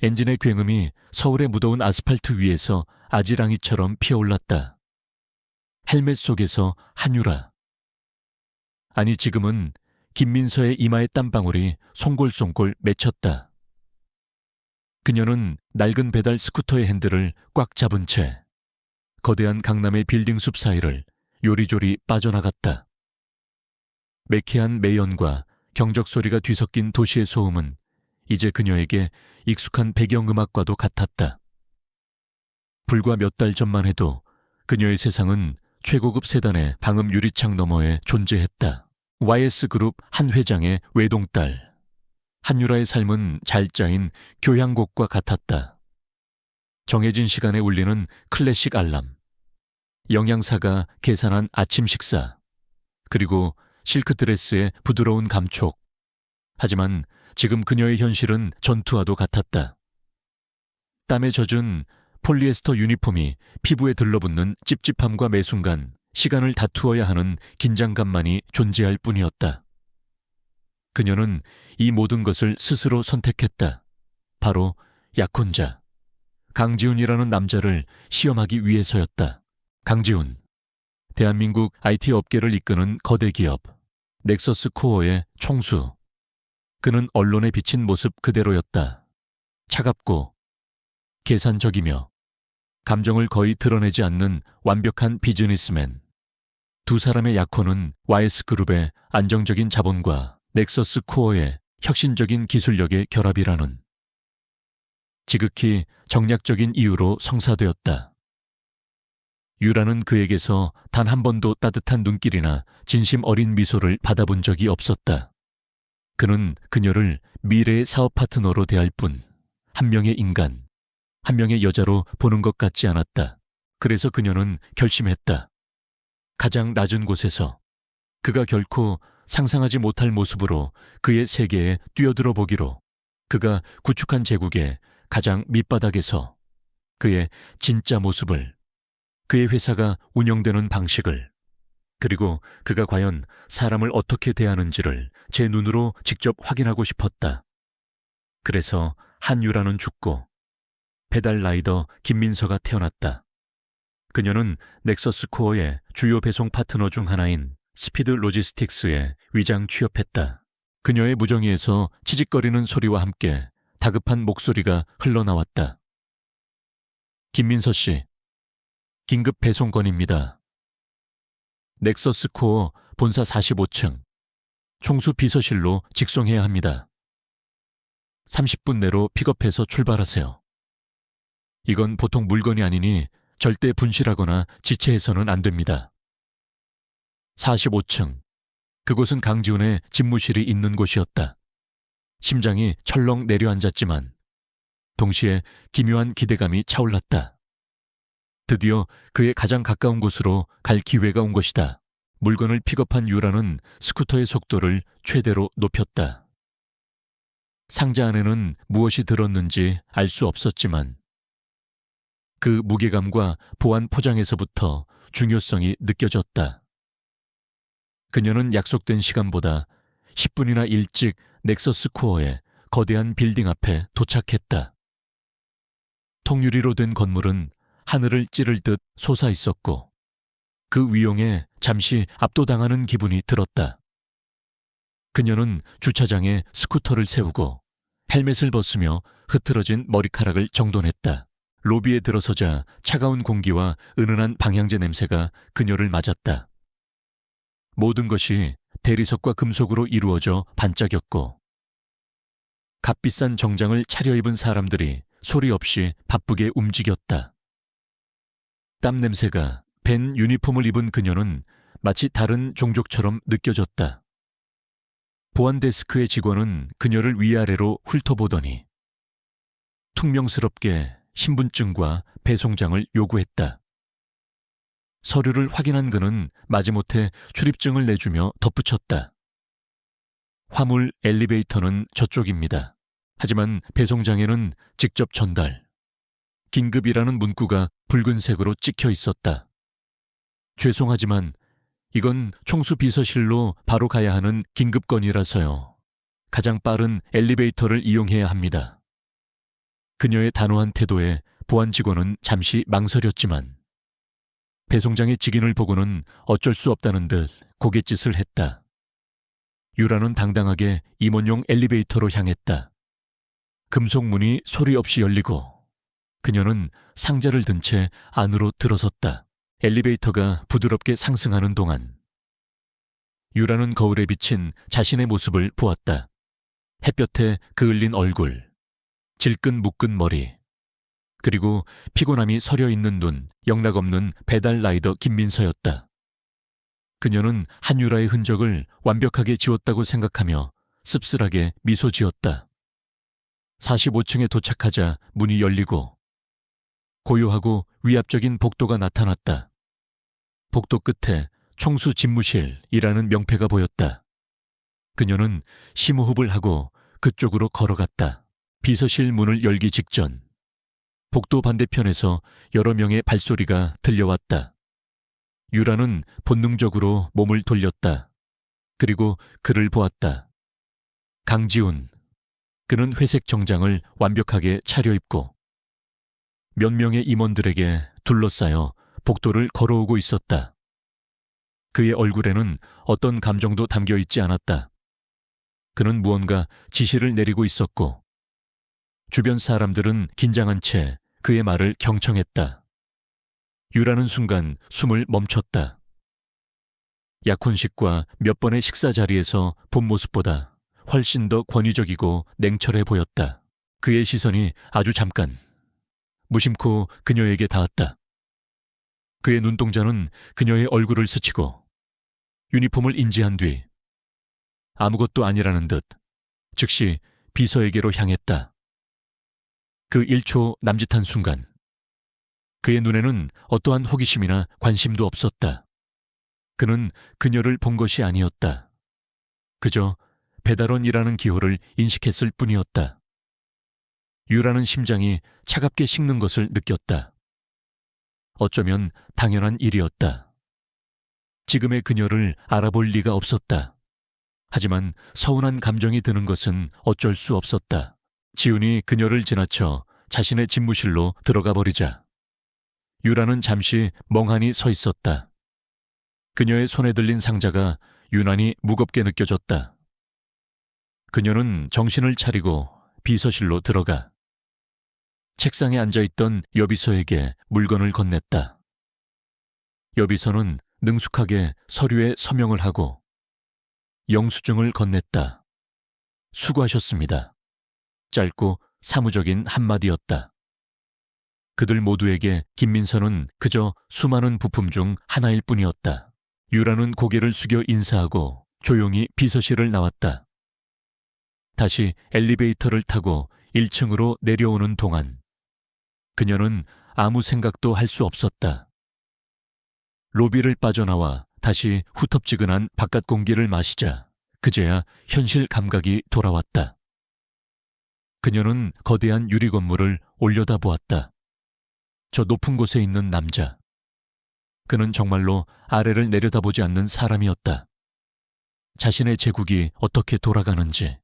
엔진의 굉음이 서울의 무더운 아스팔트 위에서 아지랑이처럼 피어올랐다. 헬멧 속에서 한유라. 아니 지금은 김민서의 이마에 땀방울이 송골송골 맺혔다. 그녀는 낡은 배달 스쿠터의 핸들을 꽉 잡은 채 거대한 강남의 빌딩숲 사이를 요리조리 빠져나갔다. 매캐한 매연과 경적 소리가 뒤섞인 도시의 소음은 이제 그녀에게 익숙한 배경음악과도 같았다. 불과 몇 달 전만 해도 그녀의 세상은 최고급 세단의 방음 유리창 너머에 존재했다. YS그룹 한 회장의 외동딸. 한유라의 삶은 잘 짜인 교향곡과 같았다. 정해진 시간에 울리는 클래식 알람, 영양사가 계산한 아침 식사, 그리고 실크드레스의 부드러운 감촉. 하지만 지금 그녀의 현실은 전투와도 같았다. 땀에 젖은 폴리에스터 유니폼이 피부에 들러붙는 찝찝함과 매 순간 시간을 다투어야 하는 긴장감만이 존재할 뿐이었다. 그녀는 이 모든 것을 스스로 선택했다. 바로 약혼자 강지훈이라는 남자를 시험하기 위해서였다. 강지훈, 대한민국 IT 업계를 이끄는 거대 기업 넥서스 코어의 총수. 그는 언론에 비친 모습 그대로였다. 차갑고 계산적이며 감정을 거의 드러내지 않는 완벽한 비즈니스맨. 두 사람의 약혼은 YS그룹의 안정적인 자본과 넥서스 코어의 혁신적인 기술력의 결합이라는 지극히 정략적인 이유로 성사되었다. 유라는 그에게서 단 한 번도 따뜻한 눈길이나 진심 어린 미소를 받아본 적이 없었다. 그는 그녀를 미래의 사업 파트너로 대할 뿐 한 명의 인간, 한 명의 여자로 보는 것 같지 않았다. 그래서 그녀는 결심했다. 가장 낮은 곳에서 그가 결코 상상하지 못할 모습으로 그의 세계에 뛰어들어 보기로, 그가 구축한 제국의 가장 밑바닥에서 그의 진짜 모습을, 그의 회사가 운영되는 방식을, 그리고 그가 과연 사람을 어떻게 대하는지를 제 눈으로 직접 확인하고 싶었다. 그래서 한유라는 죽고 배달 라이더 김민서가 태어났다. 그녀는 넥서스 코어의 주요 배송 파트너 중 하나인 스피드 로지스틱스에 위장 취업했다. 그녀의 무정의에서 치직거리는 소리와 함께 다급한 목소리가 흘러나왔다. 김민서 씨, 긴급 배송 건입니다. 넥서스 코어 본사 45층 총수 비서실로 직송해야 합니다. 30분 내로 픽업해서 출발하세요. 이건 보통 물건이 아니니 절대 분실하거나 지체해서는 안 됩니다. 45층. 그곳은 강지훈의 집무실이 있는 곳이었다. 심장이 철렁 내려앉았지만 동시에 기묘한 기대감이 차올랐다. 드디어 그의 가장 가까운 곳으로 갈 기회가 온 것이다. 물건을 픽업한 유라는 스쿠터의 속도를 최대로 높였다. 상자 안에는 무엇이 들었는지 알 수 없었지만 그 무게감과 보안 포장에서부터 중요성이 느껴졌다. 그녀는 약속된 시간보다 10분이나 일찍 넥서스 코어의 거대한 빌딩 앞에 도착했다. 통유리로 된 건물은 하늘을 찌를 듯 솟아 있었고 그 위용에 잠시 압도당하는 기분이 들었다. 그녀는 주차장에 스쿠터를 세우고 헬멧을 벗으며 흐트러진 머리카락을 정돈했다. 로비에 들어서자 차가운 공기와 은은한 방향제 냄새가 그녀를 맞았다. 모든 것이 대리석과 금속으로 이루어져 반짝였고 값비싼 정장을 차려입은 사람들이 소리 없이 바쁘게 움직였다. 땀 냄새가 밴 유니폼을 입은 그녀는 마치 다른 종족처럼 느껴졌다. 보안 데스크의 직원은 그녀를 위아래로 훑어보더니 퉁명스럽게 신분증과 배송장을 요구했다. 서류를 확인한 그는 마지못해 출입증을 내주며 덧붙였다. 화물 엘리베이터는 저쪽입니다. 하지만 배송장에는 직접 전달. 긴급이라는 문구가 붉은색으로 찍혀 있었다. 죄송하지만 이건 총수 비서실로 바로 가야 하는 긴급 건이라서요. 가장 빠른 엘리베이터를 이용해야 합니다. 그녀의 단호한 태도에 보안 직원은 잠시 망설였지만 배송장의 직인을 보고는 어쩔 수 없다는 듯 고갯짓을 했다. 유라는 당당하게 임원용 엘리베이터로 향했다. 금속 문이 소리 없이 열리고 그녀는 상자를 든 채 안으로 들어섰다. 엘리베이터가 부드럽게 상승하는 동안 유라는 거울에 비친 자신의 모습을 보았다. 햇볕에 그을린 얼굴, 질끈 묶은 머리, 그리고 피곤함이 서려 있는 눈, 영락없는 배달 라이더 김민서였다. 그녀는 한유라의 흔적을 완벽하게 지웠다고 생각하며 씁쓸하게 미소 지었다. 45층에 도착하자 문이 열리고 고요하고 위압적인 복도가 나타났다. 복도 끝에 총수 집무실이라는 명패가 보였다. 그녀는 심호흡을 하고 그쪽으로 걸어갔다. 비서실 문을 열기 직전 복도 반대편에서 여러 명의 발소리가 들려왔다. 유라는 본능적으로 몸을 돌렸다. 그리고 그를 보았다. 강지훈. 그는 회색 정장을 완벽하게 차려입고 몇 명의 임원들에게 둘러싸여 복도를 걸어오고 있었다. 그의 얼굴에는 어떤 감정도 담겨 있지 않았다. 그는 무언가 지시를 내리고 있었고 주변 사람들은 긴장한 채 그의 말을 경청했다. 유라는 순간 숨을 멈췄다. 약혼식과 몇 번의 식사 자리에서 본 모습보다 훨씬 더 권위적이고 냉철해 보였다. 그의 시선이 아주 잠깐 무심코 그녀에게 닿았다. 그의 눈동자는 그녀의 얼굴을 스치고 유니폼을 인지한 뒤 아무것도 아니라는 듯 즉시 비서에게로 향했다. 그 1초 남짓한 순간 그의 눈에는 어떠한 호기심이나 관심도 없었다. 그는 그녀를 본 것이 아니었다. 그저 배달원이라는 기호를 인식했을 뿐이었다. 유라는 심장이 차갑게 식는 것을 느꼈다. 어쩌면 당연한 일이었다. 지금의 그녀를 알아볼 리가 없었다. 하지만 서운한 감정이 드는 것은 어쩔 수 없었다. 지훈이 그녀를 지나쳐 자신의 집무실로 들어가 버리자 유라는 잠시 멍하니 서 있었다. 그녀의 손에 들린 상자가 유난히 무겁게 느껴졌다. 그녀는 정신을 차리고 비서실로 들어가 책상에 앉아있던 여비서에게 물건을 건넸다. 여비서는 능숙하게 서류에 서명을 하고 영수증을 건넸다. 수고하셨습니다. 짧고 사무적인 한마디였다. 그들 모두에게 김민서는 그저 수많은 부품 중 하나일 뿐이었다. 유라는 고개를 숙여 인사하고 조용히 비서실을 나왔다. 다시 엘리베이터를 타고 1층으로 내려오는 동안 그녀는 아무 생각도 할 수 없었다. 로비를 빠져나와 다시 후텁지근한 바깥 공기를 마시자 그제야 현실 감각이 돌아왔다. 그녀는 거대한 유리 건물을 올려다보았다. 저 높은 곳에 있는 남자. 그는 정말로 아래를 내려다보지 않는 사람이었다. 자신의 제국이 어떻게 돌아가는지,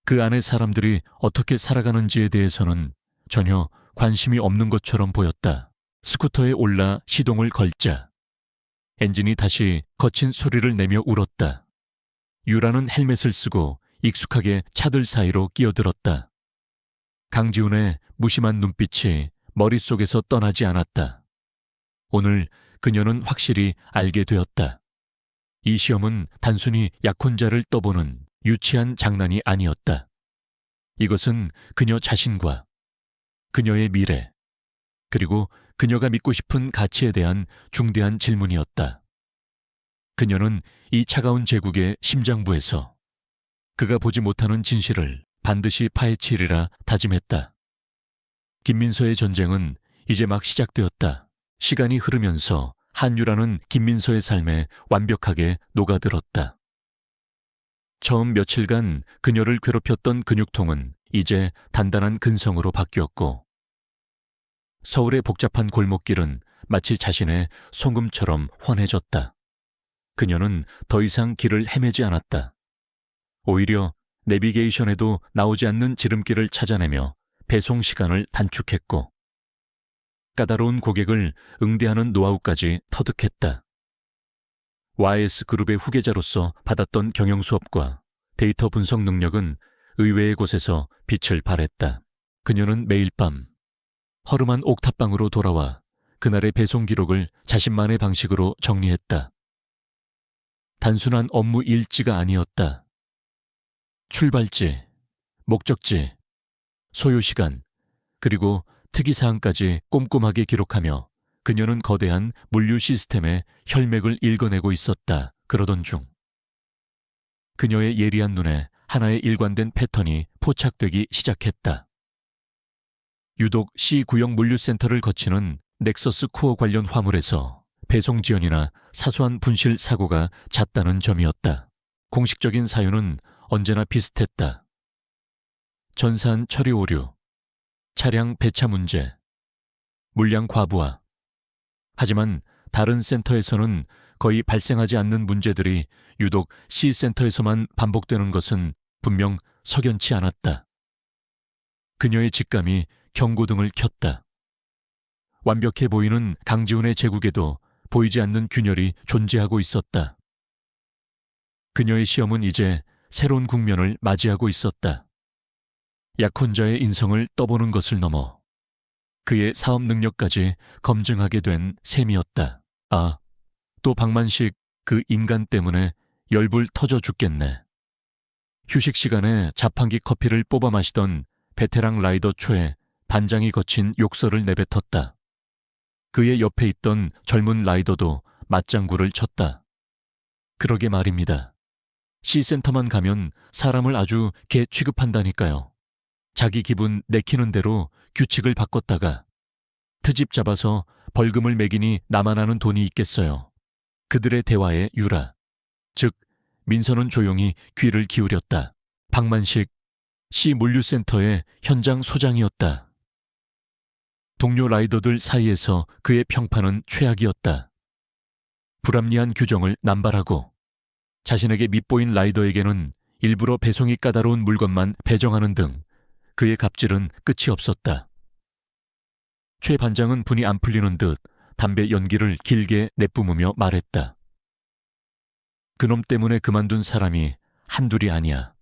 그 안의 사람들이 어떻게 살아가는지에 대해서는 전혀 관심이 없는 것처럼 보였다. 스쿠터에 올라 시동을 걸자 엔진이 다시 거친 소리를 내며 울었다. 유라는 헬멧을 쓰고 익숙하게 차들 사이로 끼어들었다. 강지훈의 무심한 눈빛이 머릿속에서 떠나지 않았다. 오늘 그녀는 확실히 알게 되었다. 이 시험은 단순히 약혼자를 떠보는 유치한 장난이 아니었다. 이것은 그녀 자신과 그녀의 미래, 그리고 그녀가 믿고 싶은 가치에 대한 중대한 질문이었다. 그녀는 이 차가운 제국의 심장부에서 그가 보지 못하는 진실을 반드시 파헤치리라 다짐했다. 김민서의 전쟁은 이제 막 시작되었다. 시간이 흐르면서 한유라는 김민서의 삶에 완벽하게 녹아들었다. 처음 며칠간 그녀를 괴롭혔던 근육통은 이제 단단한 근성으로 바뀌었고 서울의 복잡한 골목길은 마치 자신의 송금처럼 환해졌다. 그녀는 더 이상 길을 헤매지 않았다. 오히려 내비게이션에도 나오지 않는 지름길을 찾아내며 배송 시간을 단축했고 까다로운 고객을 응대하는 노하우까지 터득했다. YS그룹의 후계자로서 받았던 경영 수업과 데이터 분석 능력은 의외의 곳에서 빛을 발했다. 그녀는 매일 밤 허름한 옥탑방으로 돌아와 그날의 배송 기록을 자신만의 방식으로 정리했다. 단순한 업무 일지가 아니었다. 출발지, 목적지, 소요시간, 그리고 특이사항까지 꼼꼼하게 기록하며 그녀는 거대한 물류 시스템의 혈맥을 읽어내고 있었다. 그러던 중 그녀의 예리한 눈에 하나의 일관된 패턴이 포착되기 시작했다. 유독 C 구형 물류센터를 거치는 넥서스 코어 관련 화물에서 배송 지연이나 사소한 분실 사고가 잦다는 점이었다. 공식적인 사유는 언제나 비슷했다. 전산 처리 오류, 차량 배차 문제, 물량 과부하. 하지만 다른 센터에서는 거의 발생하지 않는 문제들이 유독 C센터에서만 반복되는 것은 분명 석연치 않았다. 그녀의 직감이 경고등을 켰다. 완벽해 보이는 강지훈의 제국에도 보이지 않는 균열이 존재하고 있었다. 그녀의 시험은 이제 새로운 국면을 맞이하고 있었다. 약혼자의 인성을 떠보는 것을 넘어 그의 사업 능력까지 검증하게 된 셈이었다. 아, 또 박만식 그 인간 때문에 열불 터져 죽겠네. 휴식 시간에 자판기 커피를 뽑아 마시던 베테랑 라이더 초에 반장이 거친 욕설을 내뱉었다. 그의 옆에 있던 젊은 라이더도 맞장구를 쳤다. 그러게 말입니다. C센터만 가면 사람을 아주 개 취급한다니까요. 자기 기분 내키는 대로 규칙을 바꿨다가 트집 잡아서 벌금을 매기니 나만 아는 돈이 있겠어요. 그들의 대화에 유라, 즉 민선은 조용히 귀를 기울였다. 박만식 C 물류센터의 현장 소장이었다. 동료 라이더들 사이에서 그의 평판은 최악이었다. 불합리한 규정을 남발하고 자신에게 밉보인 라이더에게는 일부러 배송이 까다로운 물건만 배정하는 등 그의 갑질은 끝이 없었다. 최 반장은 분이 안 풀리는 듯 담배 연기를 길게 내뿜으며 말했다. 그놈 때문에 그만둔 사람이 한둘이 아니야.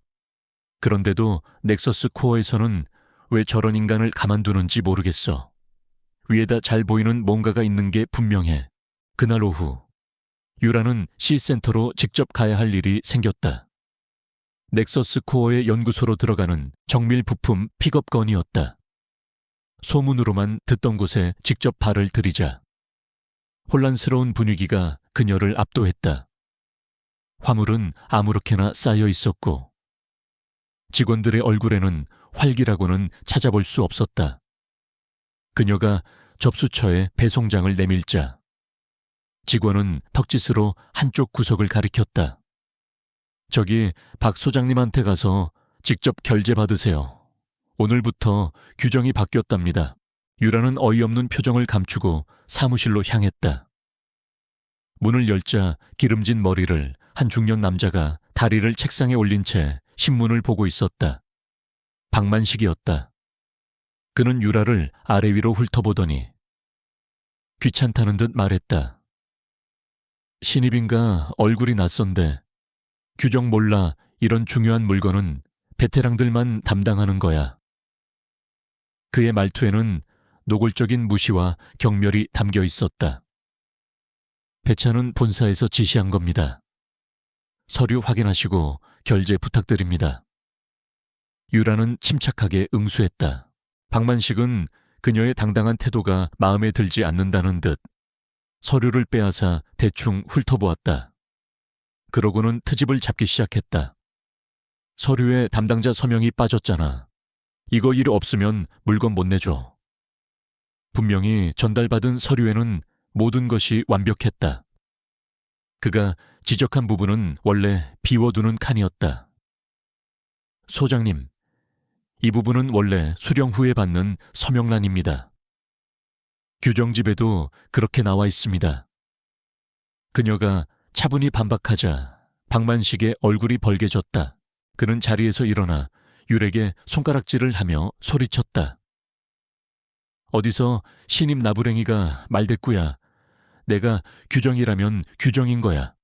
그런데도 넥서스 코어에서는 왜 저런 인간을 가만두는지 모르겠어. 위에다 잘 보이는 뭔가가 있는 게 분명해. 그날 오후 유라는 C센터로 직접 가야 할 일이 생겼다. 넥서스 코어의 연구소로 들어가는 정밀 부품 픽업 건이었다. 소문으로만 듣던 곳에 직접 발을 들이자 혼란스러운 분위기가 그녀를 압도했다. 화물은 아무렇게나 쌓여 있었고 직원들의 얼굴에는 활기라고는 찾아볼 수 없었다. 그녀가 접수처에 배송장을 내밀자 직원은 턱짓으로 한쪽 구석을 가리켰다. 저기 박 소장님한테 가서 직접 결제 받으세요. 오늘부터 규정이 바뀌었답니다. 유라는 어이없는 표정을 감추고 사무실로 향했다. 문을 열자 기름진 머리를 한 중년 남자가 다리를 책상에 올린 채 신문을 보고 있었다. 박만식이었다. 그는 유라를 아래 위로 훑어보더니 귀찮다는 듯 말했다. 신입인가 얼굴이 낯선데 규정 몰라 이런 중요한 물건은 베테랑들만 담당하는 거야. 그의 말투에는 노골적인 무시와 경멸이 담겨 있었다. 배차는 본사에서 지시한 겁니다. 서류 확인하시고 결제 부탁드립니다. 유라는 침착하게 응수했다. 박만식은 그녀의 당당한 태도가 마음에 들지 않는다는 듯 서류를 빼앗아 대충 훑어보았다. 그러고는 트집을 잡기 시작했다. 서류에 담당자 서명이 빠졌잖아. 이거 일 없으면 물건 못 내줘. 분명히 전달받은 서류에는 모든 것이 완벽했다. 그가 지적한 부분은 원래 비워두는 칸이었다. 소장님, 이 부분은 원래 수령 후에 받는 서명란입니다. 규정집에도 그렇게 나와 있습니다. 그녀가 차분히 반박하자 박만식의 얼굴이 벌개졌다. 그는 자리에서 일어나 율에게 손가락질을 하며 소리쳤다. 어디서 신임 나부랭이가 말대꾸야. 내가 규정이라면 규정인 거야.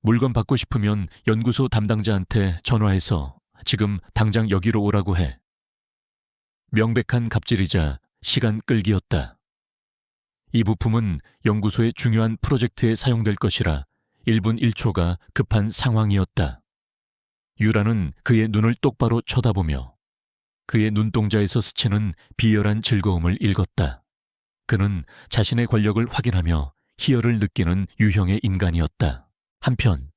물건 받고 싶으면 연구소 담당자한테 전화해서 지금 당장 여기로 오라고 해. 명백한 갑질이자 시간 끌기였다. 이 부품은 연구소의 중요한 프로젝트에 사용될 것이라 1분 1초가 급한 상황이었다. 유라는 그의 눈을 똑바로 쳐다보며 그의 눈동자에서 스치는 비열한 즐거움을 읽었다. 그는 자신의 권력을 확인하며 희열을 느끼는 유형의 인간이었다. 한편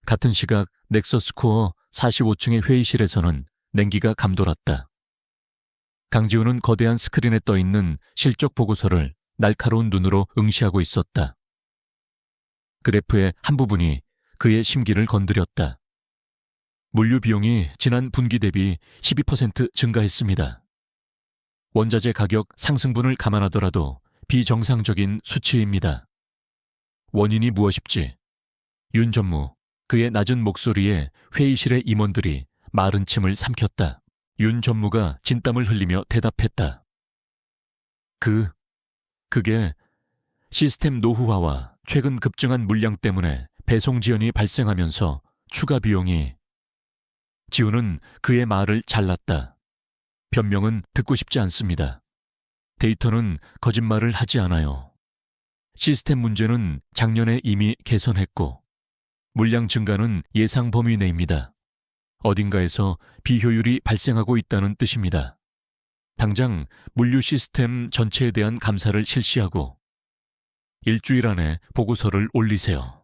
같은 시각 넥서스 코어 45층의 회의실에서는 냉기가 감돌았다. 강지훈은 거대한 스크린에 떠있는 실적 보고서를 날카로운 눈으로 응시하고 있었다. 그래프의 한 부분이 그의 심기를 건드렸다. 물류 비용이 지난 분기 대비 12% 증가했습니다. 원자재 가격 상승분을 감안하더라도 비정상적인 수치입니다. 원인이 무엇일지 윤 전무, 그의 낮은 목소리에 회의실의 임원들이 마른 침을 삼켰다. 윤 전무가 진땀을 흘리며 대답했다. 그게 시스템 노후화와 최근 급증한 물량 때문에 배송 지연이 발생하면서 추가 비용이. 지훈은 그의 말을 잘랐다. 변명은 듣고 싶지 않습니다. 데이터는 거짓말을 하지 않아요. 시스템 문제는 작년에 이미 개선했고 물량 증가는 예상 범위 내입니다. 어딘가에서 비효율이 발생하고 있다는 뜻입니다. 당장 물류 시스템 전체에 대한 감사를 실시하고 일주일 안에 보고서를 올리세요.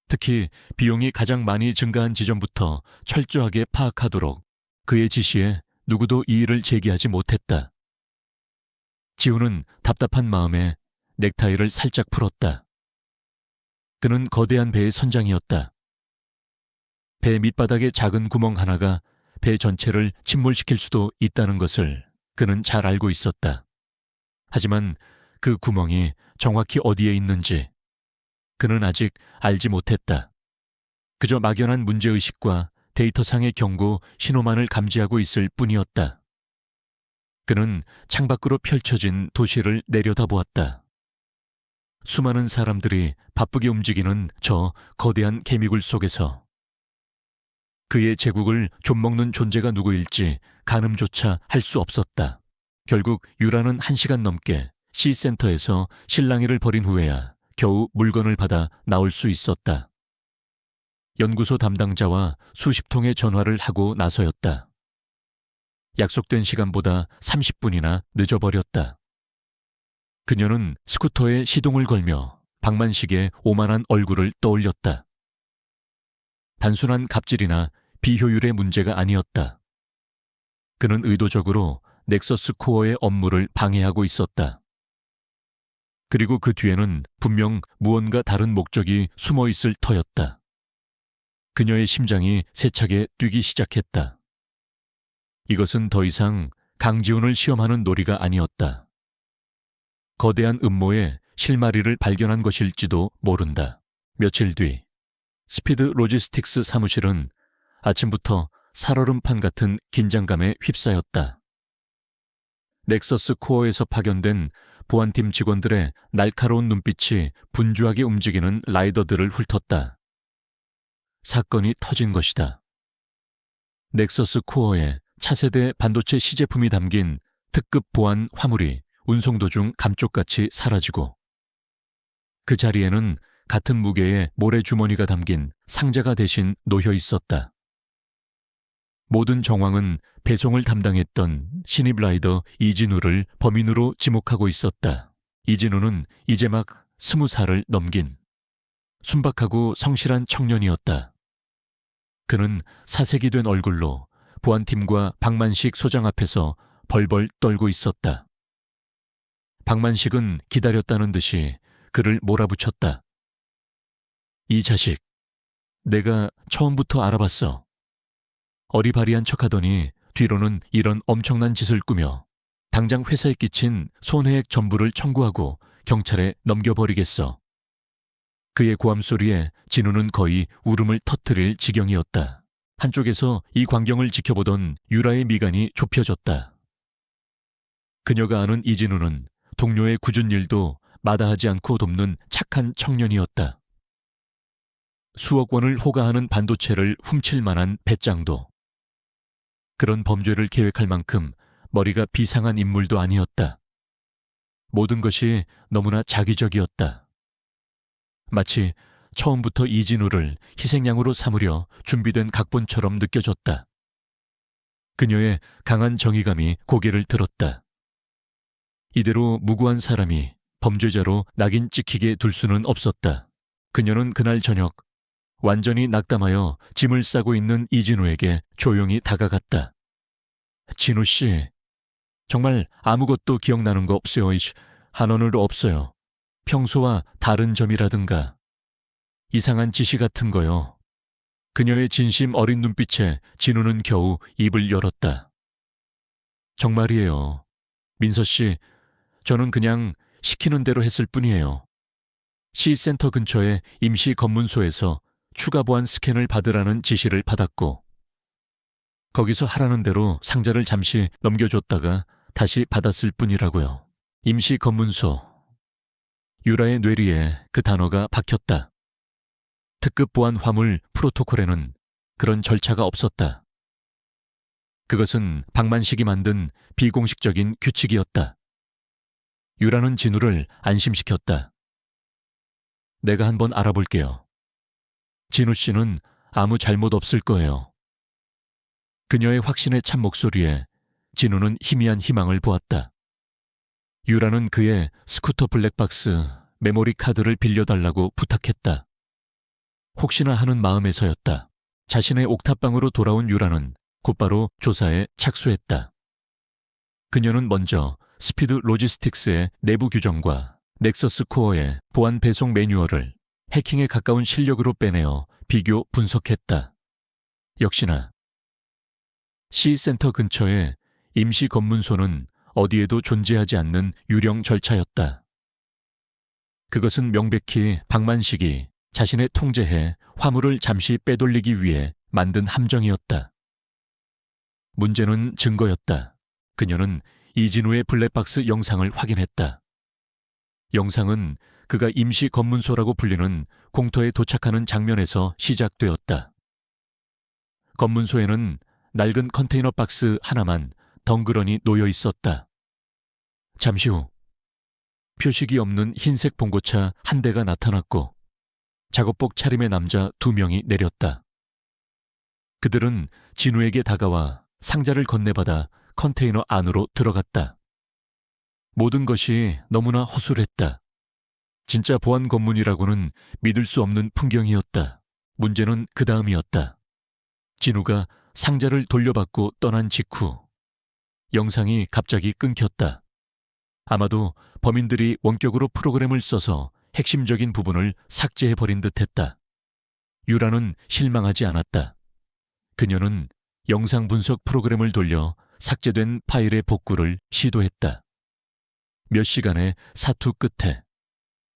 특히 비용이 가장 많이 증가한 지점부터 철저하게 파악하도록. 그의 지시에 누구도 이의를 제기하지 못했다. 지훈은 답답한 마음에 넥타이를 살짝 풀었다. 그는 거대한 배의 선장이었다. 배 밑바닥에 작은 구멍 하나가 배 전체를 침몰시킬 수도 있다는 것을 그는 잘 알고 있었다. 하지만 그 구멍이 정확히 어디에 있는지 그는 아직 알지 못했다. 그저 막연한 문제의식과 데이터상의 경고 신호만을 감지하고 있을 뿐이었다. 그는 창밖으로 펼쳐진 도시를 내려다보았다. 수많은 사람들이 바쁘게 움직이는 저 거대한 개미굴 속에서 그의 제국을 좀먹는 존재가 누구일지 가늠조차 할 수 없었다. 결국 유라는 1시간 넘게 C센터에서 실랑이를 벌인 후에야 겨우 물건을 받아 나올 수 있었다. 연구소 담당자와 수십 통의 전화를 하고 나서였다. 약속된 시간보다 30분이나 늦어버렸다. 그녀는 스쿠터에 시동을 걸며 박만식의 오만한 얼굴을 떠올렸다. 단순한 갑질이나 비효율의 문제가 아니었다. 그는 의도적으로 넥서스 코어의 업무를 방해하고 있었다. 그리고 그 뒤에는 분명 무언가 다른 목적이 숨어 있을 터였다. 그녀의 심장이 세차게 뛰기 시작했다. 이것은 더 이상 강지훈을 시험하는 놀이가 아니었다. 거대한 음모에 실마리를 발견한 것일지도 모른다. 며칠 뒤 스피드 로지스틱스 사무실은 아침부터 살얼음판 같은 긴장감에 휩싸였다. 넥서스 코어에서 파견된 보안팀 직원들의 날카로운 눈빛이 분주하게 움직이는 라이더들을 훑었다. 사건이 터진 것이다. 넥서스 코어에 차세대 반도체 시제품이 담긴 특급 보안 화물이 운송 도중 감쪽같이 사라지고 그 자리에는 같은 무게의 모래주머니가 담긴 상자가 대신 놓여 있었다. 모든 정황은 배송을 담당했던 신입 라이더 이진우를 범인으로 지목하고 있었다. 이진우는 이제 막 20살을 넘긴 순박하고 성실한 청년이었다. 그는 사색이 된 얼굴로 보안팀과 박만식 소장 앞에서 벌벌 떨고 있었다. 박만식은 기다렸다는 듯이 그를 몰아붙였다. 이 자식, 내가 처음부터 알아봤어. 어리바리한 척하더니 뒤로는 이런 엄청난 짓을 꾸며 당장 회사에 끼친 손해액 전부를 청구하고 경찰에 넘겨버리겠어. 그의 고함 소리에 진우는 거의 울음을 터뜨릴 지경이었다. 한쪽에서 이 광경을 지켜보던 유라의 미간이 좁혀졌다. 그녀가 아는 이진우는 동료의 굳은 일도 마다하지 않고 돕는 착한 청년이었다. 수억 원을 호가하는 반도체를 훔칠 만한 배짱도. 그런 범죄를 계획할 만큼 머리가 비상한 인물도 아니었다. 모든 것이 너무나 자기적이었다. 마치 처음부터 이진우를 희생양으로 삼으려 준비된 각본처럼 느껴졌다. 그녀의 강한 정의감이 고개를 들었다. 이대로 무고한 사람이 범죄자로 낙인 찍히게 둘 수는 없었다. 그녀는 그날 저녁 완전히 낙담하여 짐을 싸고 있는 이진우에게 조용히 다가갔다. 진우 씨, 정말 아무것도 기억나는 거 없어요. 한원으로 없어요. 평소와 다른 점이라든가 이상한 지시 같은 거요. 그녀의 진심 어린 눈빛에 진우는 겨우 입을 열었다. 정말이에요. 민서 씨, 저는 그냥 시키는 대로 했을 뿐이에요. C센터 근처의 임시 검문소에서 추가 보안 스캔을 받으라는 지시를 받았고 거기서 하라는 대로 상자를 잠시 넘겨줬다가 다시 받았을 뿐이라고요. 임시 검문소. 유라의 뇌리에 그 단어가 박혔다. 특급 보안 화물 프로토콜에는 그런 절차가 없었다. 그것은 박만식이 만든 비공식적인 규칙이었다. 유라는 진우를 안심시켰다. 내가 한번 알아볼게요. 진우 씨는 아무 잘못 없을 거예요. 그녀의 확신에 찬 목소리에 진우는 희미한 희망을 보았다. 유라는 그의 스쿠터 블랙박스 메모리 카드를 빌려달라고 부탁했다. 혹시나 하는 마음에서였다. 자신의 옥탑방으로 돌아온 유라는 곧바로 조사에 착수했다. 그녀는 먼저 스피드 로지스틱스의 내부 규정과 넥서스 코어의 보안 배송 매뉴얼을 해킹에 가까운 실력으로 빼내어 비교 분석했다. 역시나 C센터 근처의 임시 검문소는 어디에도 존재하지 않는 유령 절차였다. 그것은 명백히 박만식이 자신의 통제해 화물을 잠시 빼돌리기 위해 만든 함정이었다. 문제는 증거였다. 그녀는 이진우의 블랙박스 영상을 확인했다. 영상은 그가 임시 검문소라고 불리는 공터에 도착하는 장면에서 시작되었다. 검문소에는 낡은 컨테이너 박스 하나만 덩그러니 놓여 있었다. 잠시 후 표식이 없는 흰색 봉고차 한 대가 나타났고 작업복 차림의 남자 2명이 내렸다. 그들은 진우에게 다가와 상자를 건네받아 컨테이너 안으로 들어갔다. 모든 것이 너무나 허술했다. 진짜 보안 검문이라고는 믿을 수 없는 풍경이었다. 문제는 그 다음이었다. 진우가 상자를 돌려받고 떠난 직후 영상이 갑자기 끊겼다. 아마도 범인들이 원격으로 프로그램을 써서 핵심적인 부분을 삭제해버린 듯했다. 유라는 실망하지 않았다. 그녀는 영상 분석 프로그램을 돌려 삭제된 파일의 복구를 시도했다. 몇 시간의 사투 끝에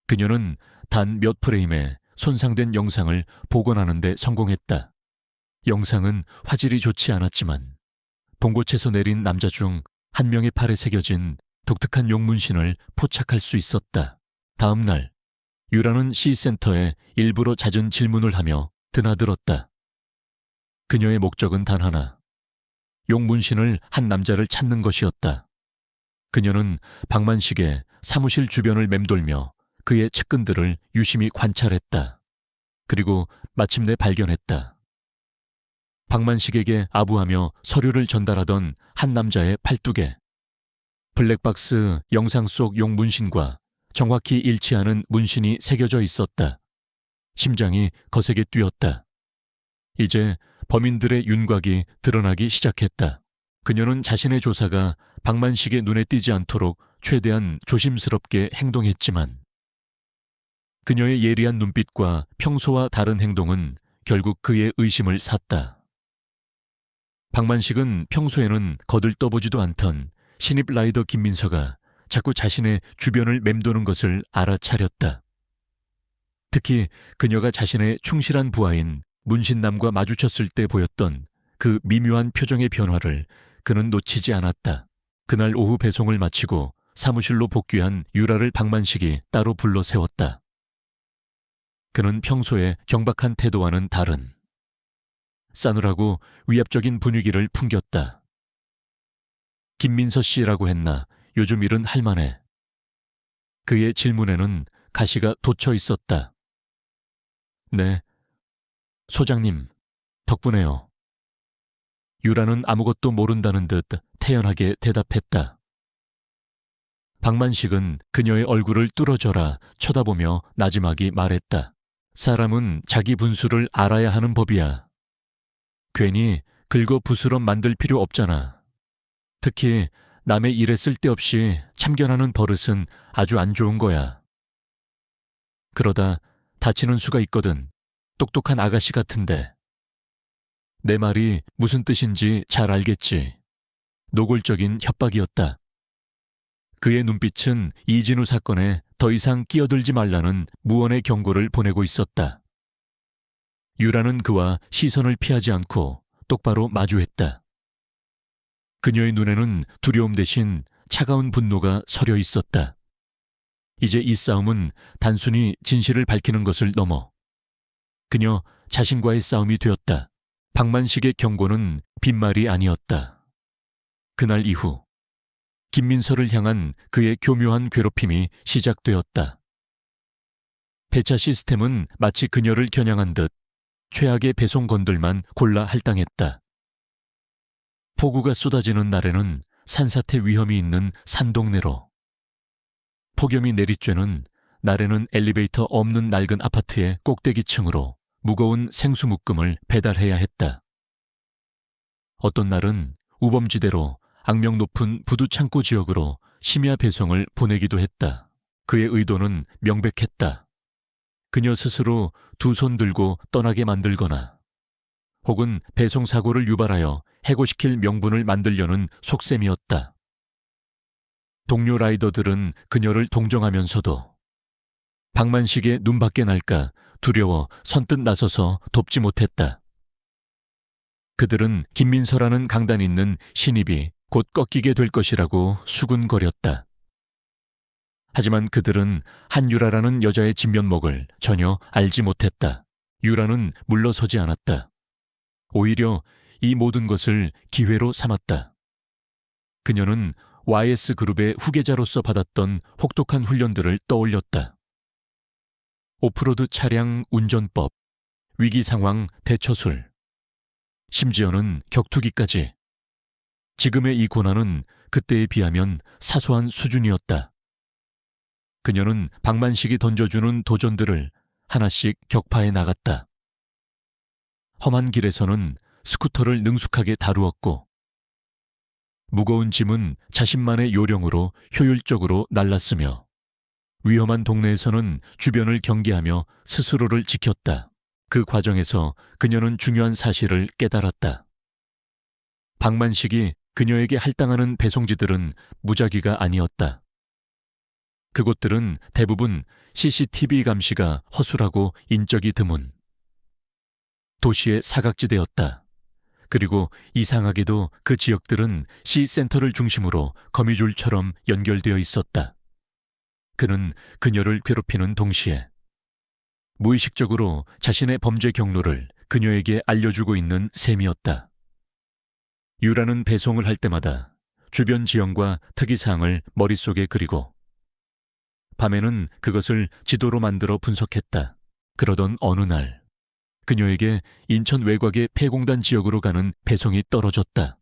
그녀는 단 몇 프레임의 손상된 영상을 복원하는 데 성공했다. 영상은 화질이 좋지 않았지만 봉고체에서 내린 남자 중 한 명의 팔에 새겨진 독특한 용문신을 포착할 수 있었다. 다음 날 유라는 C센터에 일부러 잦은 질문을 하며 드나들었다. 그녀의 목적은 단 하나. 용문신을 한 남자를 찾는 것이었다. 그녀는 박만식의 사무실 주변을 맴돌며 그의 측근들을 유심히 관찰했다. 그리고 마침내 발견했다. 박만식에게 아부하며 서류를 전달하던 한 남자의 팔뚝에 블랙박스 영상 속 용문신과 정확히 일치하는 문신이 새겨져 있었다. 심장이 거세게 뛰었다. 이제 범인들의 윤곽이 드러나기 시작했다. 그녀는 자신의 조사가 박만식의 눈에 띄지 않도록 최대한 조심스럽게 행동했지만 그녀의 예리한 눈빛과 평소와 다른 행동은 결국 그의 의심을 샀다. 박만식은 평소에는 거들떠보지도 않던 신입 라이더 김민서가 자꾸 자신의 주변을 맴도는 것을 알아차렸다. 특히 그녀가 자신의 충실한 부하인 문신남과 마주쳤을 때 보였던 그 미묘한 표정의 변화를 그는 놓치지 않았다. 그날 오후 배송을 마치고 사무실로 복귀한 유라를 박만식이 따로 불러 세웠다. 그는 평소에 경박한 태도와는 다른 싸늘하고 위압적인 분위기를 풍겼다. 김민서 씨라고 했나? 요즘 일은 할만해. 그의 질문에는 가시가 돋쳐 있었다. 네, 소장님, 덕분에요. 유라는 아무것도 모른다는 듯 태연하게 대답했다. 박만식은 그녀의 얼굴을 뚫어져라 쳐다보며 나지막이 말했다. 사람은 자기 분수를 알아야 하는 법이야. 괜히 긁어 부스럼 만들 필요 없잖아. 특히 남의 일에 쓸데없이 참견하는 버릇은 아주 안 좋은 거야. 그러다 다치는 수가 있거든. 똑똑한 아가씨 같은데. 내 말이 무슨 뜻인지 잘 알겠지. 노골적인 협박이었다. 그의 눈빛은 이진우 사건에 더 이상 끼어들지 말라는 무언의 경고를 보내고 있었다. 유라는 그와 시선을 피하지 않고 똑바로 마주했다. 그녀의 눈에는 두려움 대신 차가운 분노가 서려 있었다. 이제 이 싸움은 단순히 진실을 밝히는 것을 넘어 그녀 자신과의 싸움이 되었다. 박만식의 경고는 빈말이 아니었다. 그날 이후 김민서를 향한 그의 교묘한 괴롭힘이 시작되었다. 배차 시스템은 마치 그녀를 겨냥한 듯 최악의 배송건들만 골라 할당했다. 폭우가 쏟아지는 날에는 산사태 위험이 있는 산동네로, 폭염이 내리쬐는 날에는 엘리베이터 없는 낡은 아파트의 꼭대기층으로 무거운 생수 묶음을 배달해야 했다. 어떤 날은 우범지대로 악명 높은 부두창고 지역으로 심야 배송을 보내기도 했다. 그의 의도는 명백했다. 그녀 스스로 두 손 들고 떠나게 만들거나 혹은 배송 사고를 유발하여 해고시킬 명분을 만들려는 속셈이었다. 동료 라이더들은 그녀를 동정하면서도 박만식의 눈밖에 날까 두려워 선뜻 나서서 돕지 못했다. 그들은 김민서라는 강단 있는 신입이 곧 꺾이게 될 것이라고 수군거렸다. 하지만 그들은 한유라라는 여자의 진면목을 전혀 알지 못했다. 유라는 물러서지 않았다. 오히려 이 모든 것을 기회로 삼았다. 그녀는 YS그룹의 후계자로서 받았던 혹독한 훈련들을 떠올렸다. 오프로드 차량 운전법, 위기상황 대처술, 심지어는 격투기까지. 지금의 이 고난은 그때에 비하면 사소한 수준이었다. 그녀는 박만식이 던져주는 도전들을 하나씩 격파해 나갔다. 험한 길에서는 스쿠터를 능숙하게 다루었고, 무거운 짐은 자신만의 요령으로 효율적으로 날랐으며, 위험한 동네에서는 주변을 경계하며 스스로를 지켰다. 그 과정에서 그녀는 중요한 사실을 깨달았다. 박만식이 그녀에게 할당하는 배송지들은 무작위가 아니었다. 그곳들은 대부분 CCTV 감시가 허술하고 인적이 드문 도시의 사각지대였다. 그리고 이상하게도 그 지역들은 C센터를 중심으로 거미줄처럼 연결되어 있었다. 그는 그녀를 괴롭히는 동시에 무의식적으로 자신의 범죄 경로를 그녀에게 알려주고 있는 셈이었다. 유라는 배송을 할 때마다 주변 지형과 특이사항을 머릿속에 그리고 밤에는 그것을 지도로 만들어 분석했다. 그러던 어느 날 그녀에게 인천 외곽의 폐공단 지역으로 가는 배송이 떨어졌다.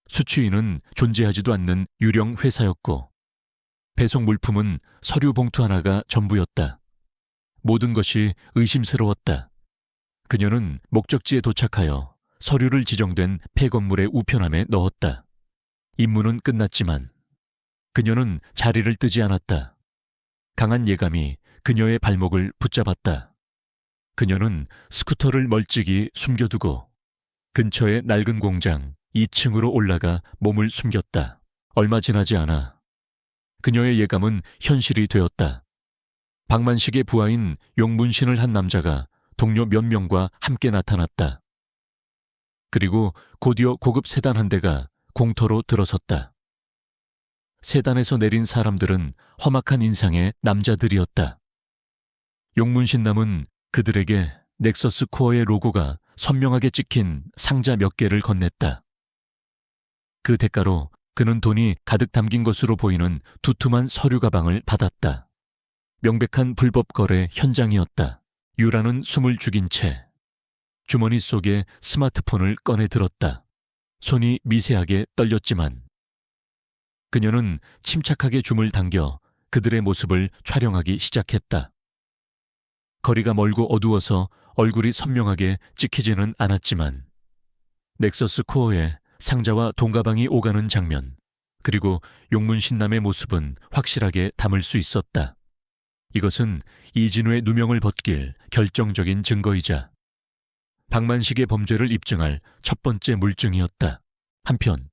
수취인은 존재하지도 않는 유령 회사였고 배송 물품은 서류 봉투 하나가 전부였다. 모든 것이 의심스러웠다. 그녀는 목적지에 도착하여 서류를 지정된 폐건물의 우편함에 넣었다. 임무는 끝났지만 그녀는 자리를 뜨지 않았다. 강한 예감이 그녀의 발목을 붙잡았다. 그녀는 스쿠터를 멀찍이 숨겨두고 근처의 낡은 공장 2층으로 올라가 몸을 숨겼다. 얼마 지나지 않아 그녀의 예감은 현실이 되었다. 박만식의 부하인 용문신을 한 남자가 동료 몇 명과 함께 나타났다. 그리고 곧이어 고급 세단 한 대가 공터로 들어섰다. 세단에서 내린 사람들은 험악한 인상의 남자들이었다. 용문신남은 그들에게 넥서스 코어의 로고가 선명하게 찍힌 상자 몇 개를 건넸다. 그 대가로 그는 돈이 가득 담긴 것으로 보이는 두툼한 서류 가방을 받았다. 명백한 불법 거래 현장이었다. 유라는 숨을 죽인 채 주머니 속에 스마트폰을 꺼내 들었다. 손이 미세하게 떨렸지만 그녀는 침착하게 줌을 당겨 그들의 모습을 촬영하기 시작했다. 거리가 멀고 어두워서 얼굴이 선명하게 찍히지는 않았지만 넥서스 코어에 상자와 돈가방이 오가는 장면, 그리고 용문신남의 모습은 확실하게 담을 수 있었다. 이것은 이진우의 누명을 벗길 결정적인 증거이자 박만식의 범죄를 입증할 첫 번째 물증이었다. 한편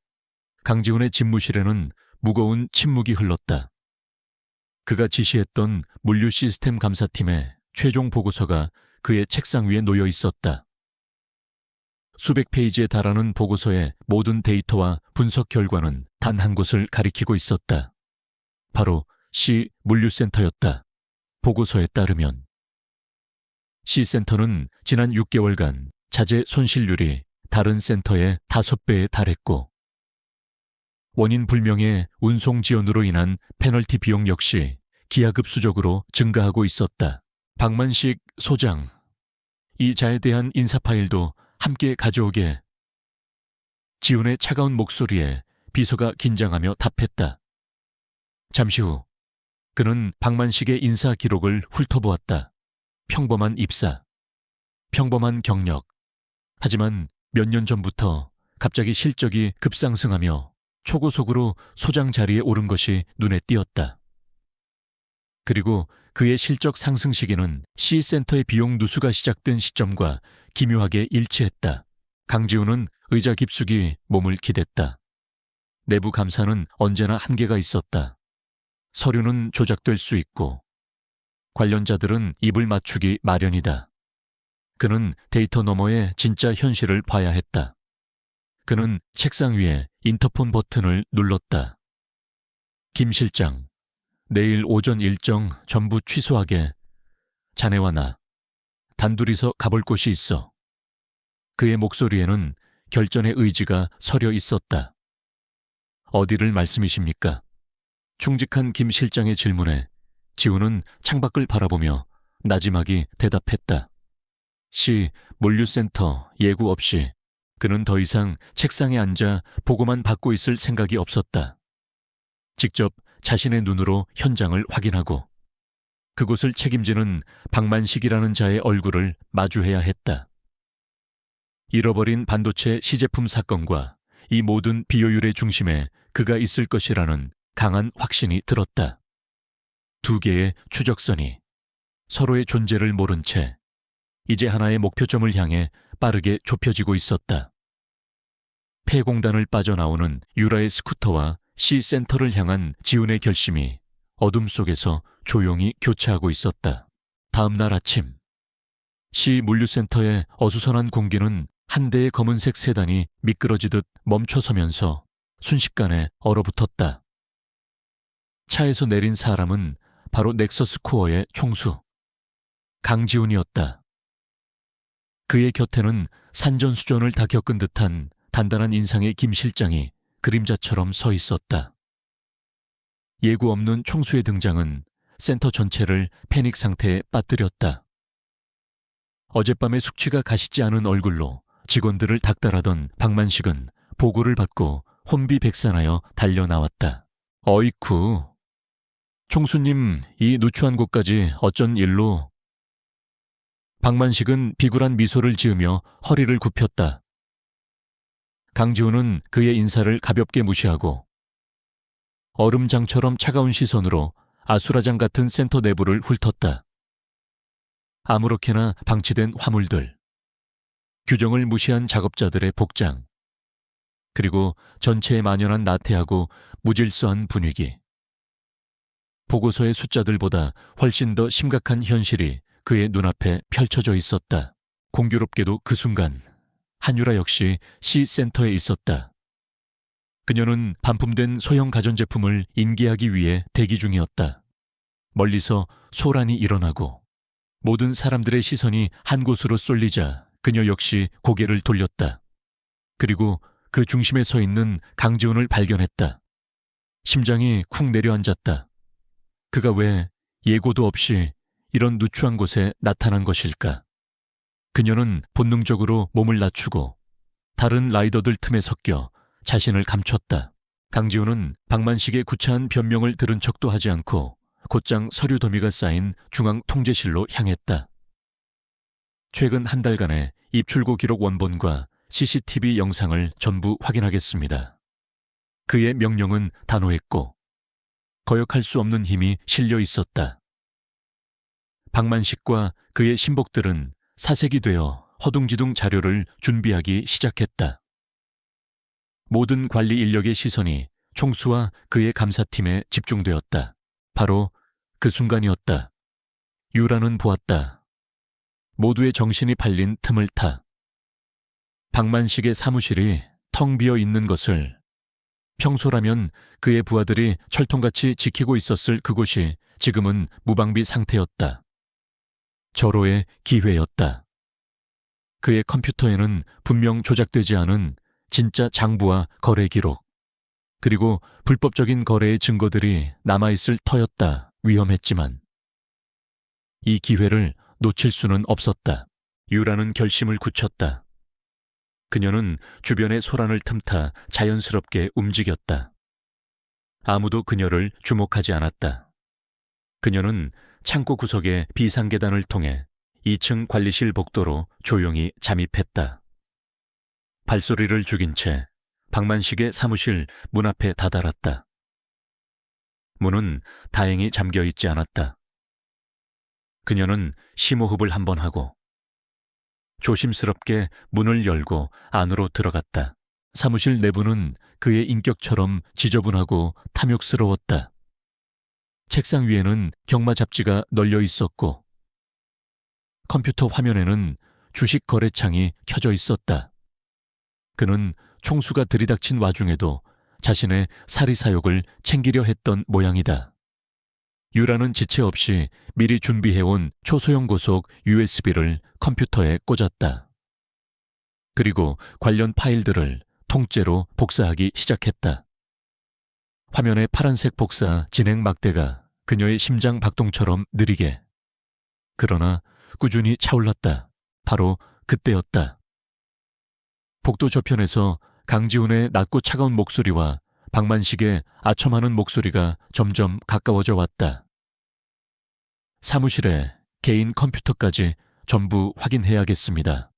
강지훈의 집무실에는 무거운 침묵이 흘렀다. 그가 지시했던 물류 시스템 감사팀의 최종 보고서가 그의 책상 위에 놓여 있었다. 수백 페이지에 달하는 보고서의 모든 데이터와 분석 결과는 단 한 곳을 가리키고 있었다. 바로 시 물류센터였다. 보고서에 따르면 시센터는 지난 6개월간 자재 손실률이 다른 센터의 5배에 달했고 원인 불명의 운송 지연으로 인한 페널티 비용 역시 기하급수적으로 증가하고 있었다. 박만식 소장, 이 자에 대한 인사 파일도 함께 가져오게. 지훈의 차가운 목소리에 비서가 긴장하며 답했다. 잠시 후 그는 박만식의 인사 기록을 훑어보았다. 평범한 입사, 평범한 경력. 하지만 몇 년 전부터 갑자기 실적이 급상승하며 초고속으로 소장 자리에 오른 것이 눈에 띄었다. 그리고 그의 실적 상승 시기는 C센터의 비용 누수가 시작된 시점과 기묘하게 일치했다. 강지훈은 의자 깊숙이 몸을 기댔다. 내부 감사는 언제나 한계가 있었다. 서류는 조작될 수 있고 관련자들은 입을 맞추기 마련이다. 그는 데이터 너머의 진짜 현실을 봐야 했다. 그는 책상 위에 인터폰 버튼을 눌렀다. 김 실장, 내일 오전 일정 전부 취소하게. 자네와 나 단둘이서 가볼 곳이 있어. 그의 목소리에는 결전의 의지가 서려 있었다. 어디를 말씀이십니까? 충직한 김 실장의 질문에 지훈은 창밖을 바라보며 나지막이 대답했다. 시 물류센터 예고 없이. 그는 더 이상 책상에 앉아 보고만 받고 있을 생각이 없었다. 직접 자신의 눈으로 현장을 확인하고 그곳을 책임지는 박만식이라는 자의 얼굴을 마주해야 했다. 잃어버린 반도체 시제품 사건과 이 모든 비효율의 중심에 그가 있을 것이라는 강한 확신이 들었다. 두 개의 추적선이 서로의 존재를 모른 채 이제 하나의 목표점을 향해 빠르게 좁혀지고 있었다. 폐공단을 빠져나오는 유라의 스쿠터와 C센터를 향한 지훈의 결심이 어둠 속에서 조용히 교차하고 있었다. 다음 날 아침, C 물류센터의 어수선한 공기는 한 대의 검은색 세단이 미끄러지듯 멈춰서면서 순식간에 얼어붙었다. 차에서 내린 사람은 바로 넥서스 코어의 총수, 강지훈이었다. 그의 곁에는 산전수전을 다 겪은 듯한 단단한 인상의 김 실장이 그림자처럼 서 있었다. 예고 없는 총수의 등장은 센터 전체를 패닉 상태에 빠뜨렸다. 어젯밤에 숙취가 가시지 않은 얼굴로 직원들을 닥달하던 박만식은 보고를 받고 혼비백산하여 달려나왔다. 어이쿠, 총수님, 이 누추한 곳까지 어쩐 일로? 박만식은 비굴한 미소를 지으며 허리를 굽혔다. 강지훈은 그의 인사를 가볍게 무시하고 얼음장처럼 차가운 시선으로 아수라장 같은 센터 내부를 훑었다. 아무렇게나 방치된 화물들, 규정을 무시한 작업자들의 복장, 그리고 전체에 만연한 나태하고 무질서한 분위기. 보고서의 숫자들보다 훨씬 더 심각한 현실이 그의 눈앞에 펼쳐져 있었다. 공교롭게도 그 순간 한유라 역시 C센터에 있었다. 그녀는 반품된 소형 가전제품을 인계하기 위해 대기 중이었다. 멀리서 소란이 일어나고 모든 사람들의 시선이 한 곳으로 쏠리자 그녀 역시 고개를 돌렸다. 그리고 그 중심에 서 있는 강지훈을 발견했다. 심장이 쿵 내려앉았다. 그가 왜 예고도 없이 이런 누추한 곳에 나타난 것일까? 그녀는 본능적으로 몸을 낮추고 다른 라이더들 틈에 섞여 자신을 감췄다. 강지훈은 박만식의 구차한 변명을 들은 척도 하지 않고 곧장 서류 더미가 쌓인 중앙 통제실로 향했다. 최근 한 달간의 입출고 기록 원본과 CCTV 영상을 전부 확인하겠습니다. 그의 명령은 단호했고 거역할 수 없는 힘이 실려 있었다. 박만식과 그의 신복들은 사색이 되어 허둥지둥 자료를 준비하기 시작했다. 모든 관리 인력의 시선이 총수와 그의 감사팀에 집중되었다. 바로 그 순간이었다. 유라는 보았다. 모두의 정신이 팔린 틈을 타 박만식의 사무실이 텅 비어 있는 것을, 평소라면 그의 부하들이 철통같이 지키고 있었을 그곳이 지금은 무방비 상태였다. 절호의 기회였다. 그의 컴퓨터에는 분명 조작되지 않은 진짜 장부와 거래 기록, 그리고 불법적인 거래의 증거들이 남아있을 터였다. 위험했지만 이 기회를 놓칠 수는 없었다. 유라는 결심을 굳혔다. 그녀는 주변의 소란을 틈타 자연스럽게 움직였다. 아무도 그녀를 주목하지 않았다. 그녀는 창고 구석의 비상계단을 통해 2층 관리실 복도로 조용히 잠입했다. 발소리를 죽인 채 박만식의 사무실 문 앞에 다다랐다. 문은 다행히 잠겨 있지 않았다. 그녀는 심호흡을 한번 하고 조심스럽게 문을 열고 안으로 들어갔다. 사무실 내부는 그의 인격처럼 지저분하고 탐욕스러웠다. 책상 위에는 경마 잡지가 널려 있었고 컴퓨터 화면에는 주식 거래창이 켜져 있었다. 그는 총수가 들이닥친 와중에도 자신의 사리사욕을 챙기려 했던 모양이다. 유라는 지체 없이 미리 준비해온 초소형 고속 USB를 컴퓨터에 꽂았다. 그리고 관련 파일들을 통째로 복사하기 시작했다. 화면의 파란색 복사 진행 막대가 그녀의 심장 박동처럼 느리게, 그러나 꾸준히 차올랐다. 바로 그때였다. 복도 저편에서 강지훈의 낮고 차가운 목소리와 박만식의 아첨하는 목소리가 점점 가까워져 왔다. 사무실에 개인 컴퓨터까지 전부 확인해야겠습니다.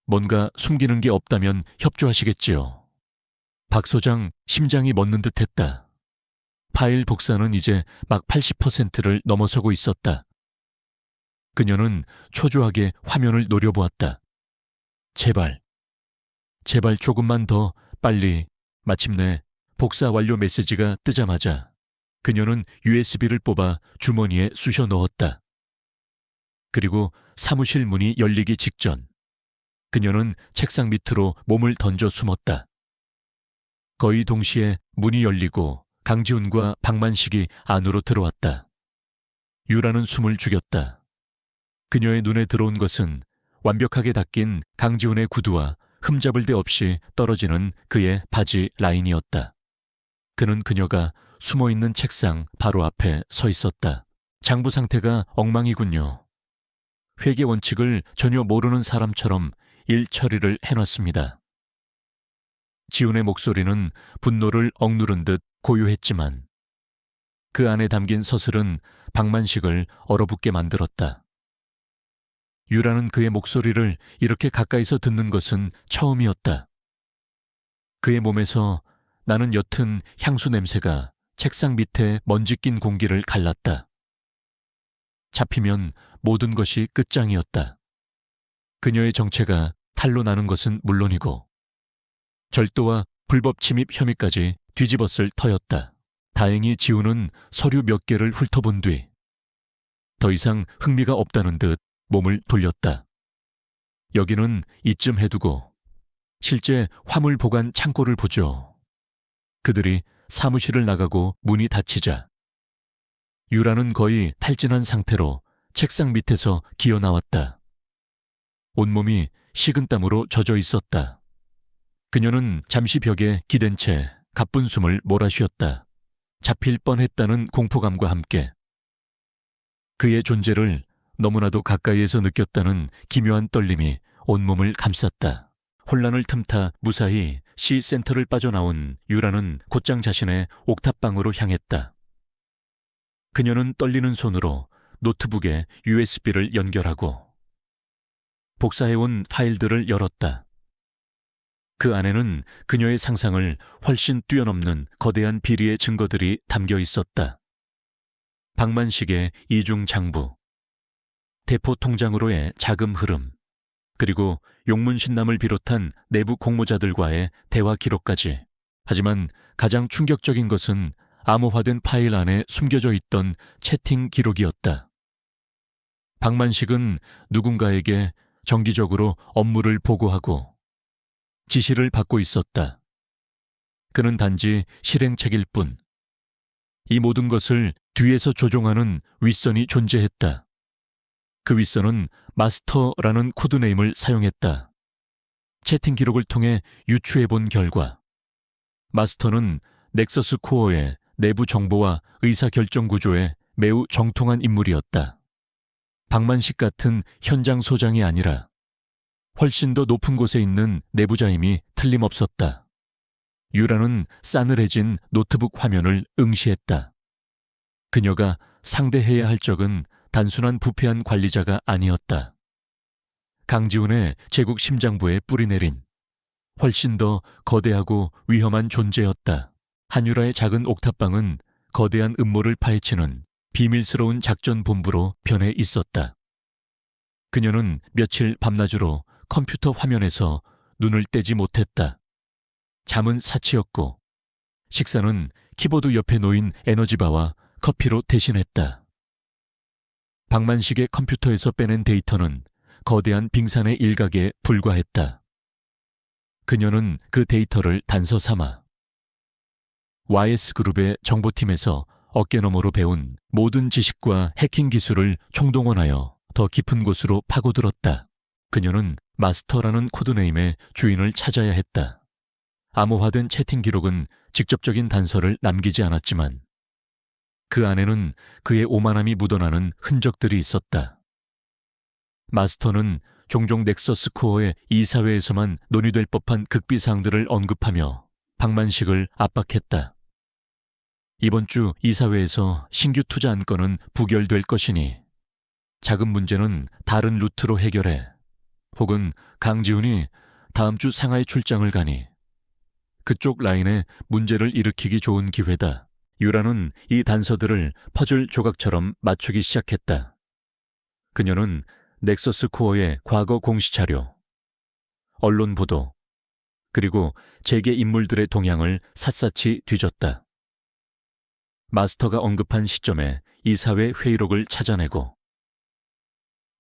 뭔가 숨기는 게 없다면 협조하시겠지요. 박 소장 심장이 멎는 듯했다. 파일 복사는 이제 막 80%를 넘어서고 있었다. 그녀는 초조하게 화면을 노려보았다. 제발 조금만 더 빨리. 마침내 복사 완료 메시지가 뜨자마자 그녀는 USB를 뽑아 주머니에 쑤셔 넣었다. 그리고 사무실 문이 열리기 직전 그녀는 책상 밑으로 몸을 던져 숨었다. 거의 동시에 문이 열리고 강지훈과 박만식이 안으로 들어왔다. 유라는 숨을 죽였다. 그녀의 눈에 들어온 것은 완벽하게 닦인 강지훈의 구두와 흠잡을 데 없이 떨어지는 그의 바지 라인이었다. 그는 그녀가 숨어있는 책상 바로 앞에 서 있었다. 장부 상태가 엉망이군요. 회계 원칙을 전혀 모르는 사람처럼 일 처리를 해놨습니다. 지훈의 목소리는 분노를 억누른 듯 고요했지만 그 안에 담긴 서술은 박만식을 얼어붙게 만들었다. 유라는 그의 목소리를 이렇게 가까이서 듣는 것은 처음이었다. 그의 몸에서 나는 옅은 향수 냄새가 책상 밑에 먼지 낀 공기를 갈랐다. 잡히면 모든 것이 끝장이었다. 그녀의 정체가 탄로 나는 것은 물론이고 절도와 불법 침입 혐의까지 뒤집었을 터였다. 다행히 지훈은 서류 몇 개를 훑어본 뒤 더 이상 흥미가 없다는 듯 몸을 돌렸다. 여기는 이쯤 해두고 실제 화물 보관 창고를 보죠. 그들이 사무실을 나가고 문이 닫히자 유라는 거의 탈진한 상태로 책상 밑에서 기어 나왔다. 온몸이 식은땀으로 젖어 있었다. 그녀는 잠시 벽에 기댄 채 가쁜 숨을 몰아쉬었다. 잡힐 뻔했다는 공포감과 함께 그의 존재를 너무나도 가까이에서 느꼈다는 기묘한 떨림이 온몸을 감쌌다. 혼란을 틈타 무사히 C센터를 빠져나온 유라는 곧장 자신의 옥탑방으로 향했다. 그녀는 떨리는 손으로 노트북에 USB를 연결하고 복사해온 파일들을 열었다. 그 안에는 그녀의 상상을 훨씬 뛰어넘는 거대한 비리의 증거들이 담겨 있었다. 박만식의 이중 장부, 대포 통장으로의 자금 흐름, 그리고 용문신남을 비롯한 내부 공모자들과의 대화 기록까지. 하지만 가장 충격적인 것은 암호화된 파일 안에 숨겨져 있던 채팅 기록이었다. 박만식은 누군가에게 정기적으로 업무를 보고하고 지시를 받고 있었다. 그는 단지 실행책일 뿐. 이 모든 것을 뒤에서 조종하는 윗선이 존재했다. 그 윗선은 마스터라는 코드네임을 사용했다. 채팅 기록을 통해 유추해본 결과 마스터는 넥서스 코어의 내부 정보와 의사결정 구조에 매우 정통한 인물이었다. 박만식 같은 현장 소장이 아니라 훨씬 더 높은 곳에 있는 내부자임이 틀림없었다. 유라는 싸늘해진 노트북 화면을 응시했다. 그녀가 상대해야 할 적은 단순한 부패한 관리자가 아니었다. 강지훈의 제국 심장부에 뿌리내린 훨씬 더 거대하고 위험한 존재였다. 한유라의 작은 옥탑방은 거대한 음모를 파헤치는 비밀스러운 작전 본부로 변해 있었다. 그녀는 며칠 밤낮으로 컴퓨터 화면에서 눈을 떼지 못했다. 잠은 사치였고 식사는 키보드 옆에 놓인 에너지바와 커피로 대신했다. 박만식의 컴퓨터에서 빼낸 데이터는 거대한 빙산의 일각에 불과했다. 그녀는 그 데이터를 단서 삼아 YS그룹의 정보팀에서 어깨너머로 배운 모든 지식과 해킹 기술을 총동원하여 더 깊은 곳으로 파고들었다. 그녀는 마스터라는 코드네임의 주인을 찾아야 했다. 암호화된 채팅 기록은 직접적인 단서를 남기지 않았지만 그 안에는 그의 오만함이 묻어나는 흔적들이 있었다. 마스터는 종종 넥서스 코어의 이사회에서만 논의될 법한 극비사항들을 언급하며 박만식을 압박했다. 이번 주 이사회에서 신규 투자 안건은 부결될 것이니 자금 문제는 다른 루트로 해결해. 혹은 강지훈이 다음 주 상하이 출장을 가니 그쪽 라인에 문제를 일으키기 좋은 기회다. 유라는 이 단서들을 퍼즐 조각처럼 맞추기 시작했다. 그녀는 넥서스 코어의 과거 공시자료, 언론 보도, 그리고 재계 인물들의 동향을 샅샅이 뒤졌다. 마스터가 언급한 시점에 이사회 회의록을 찾아내고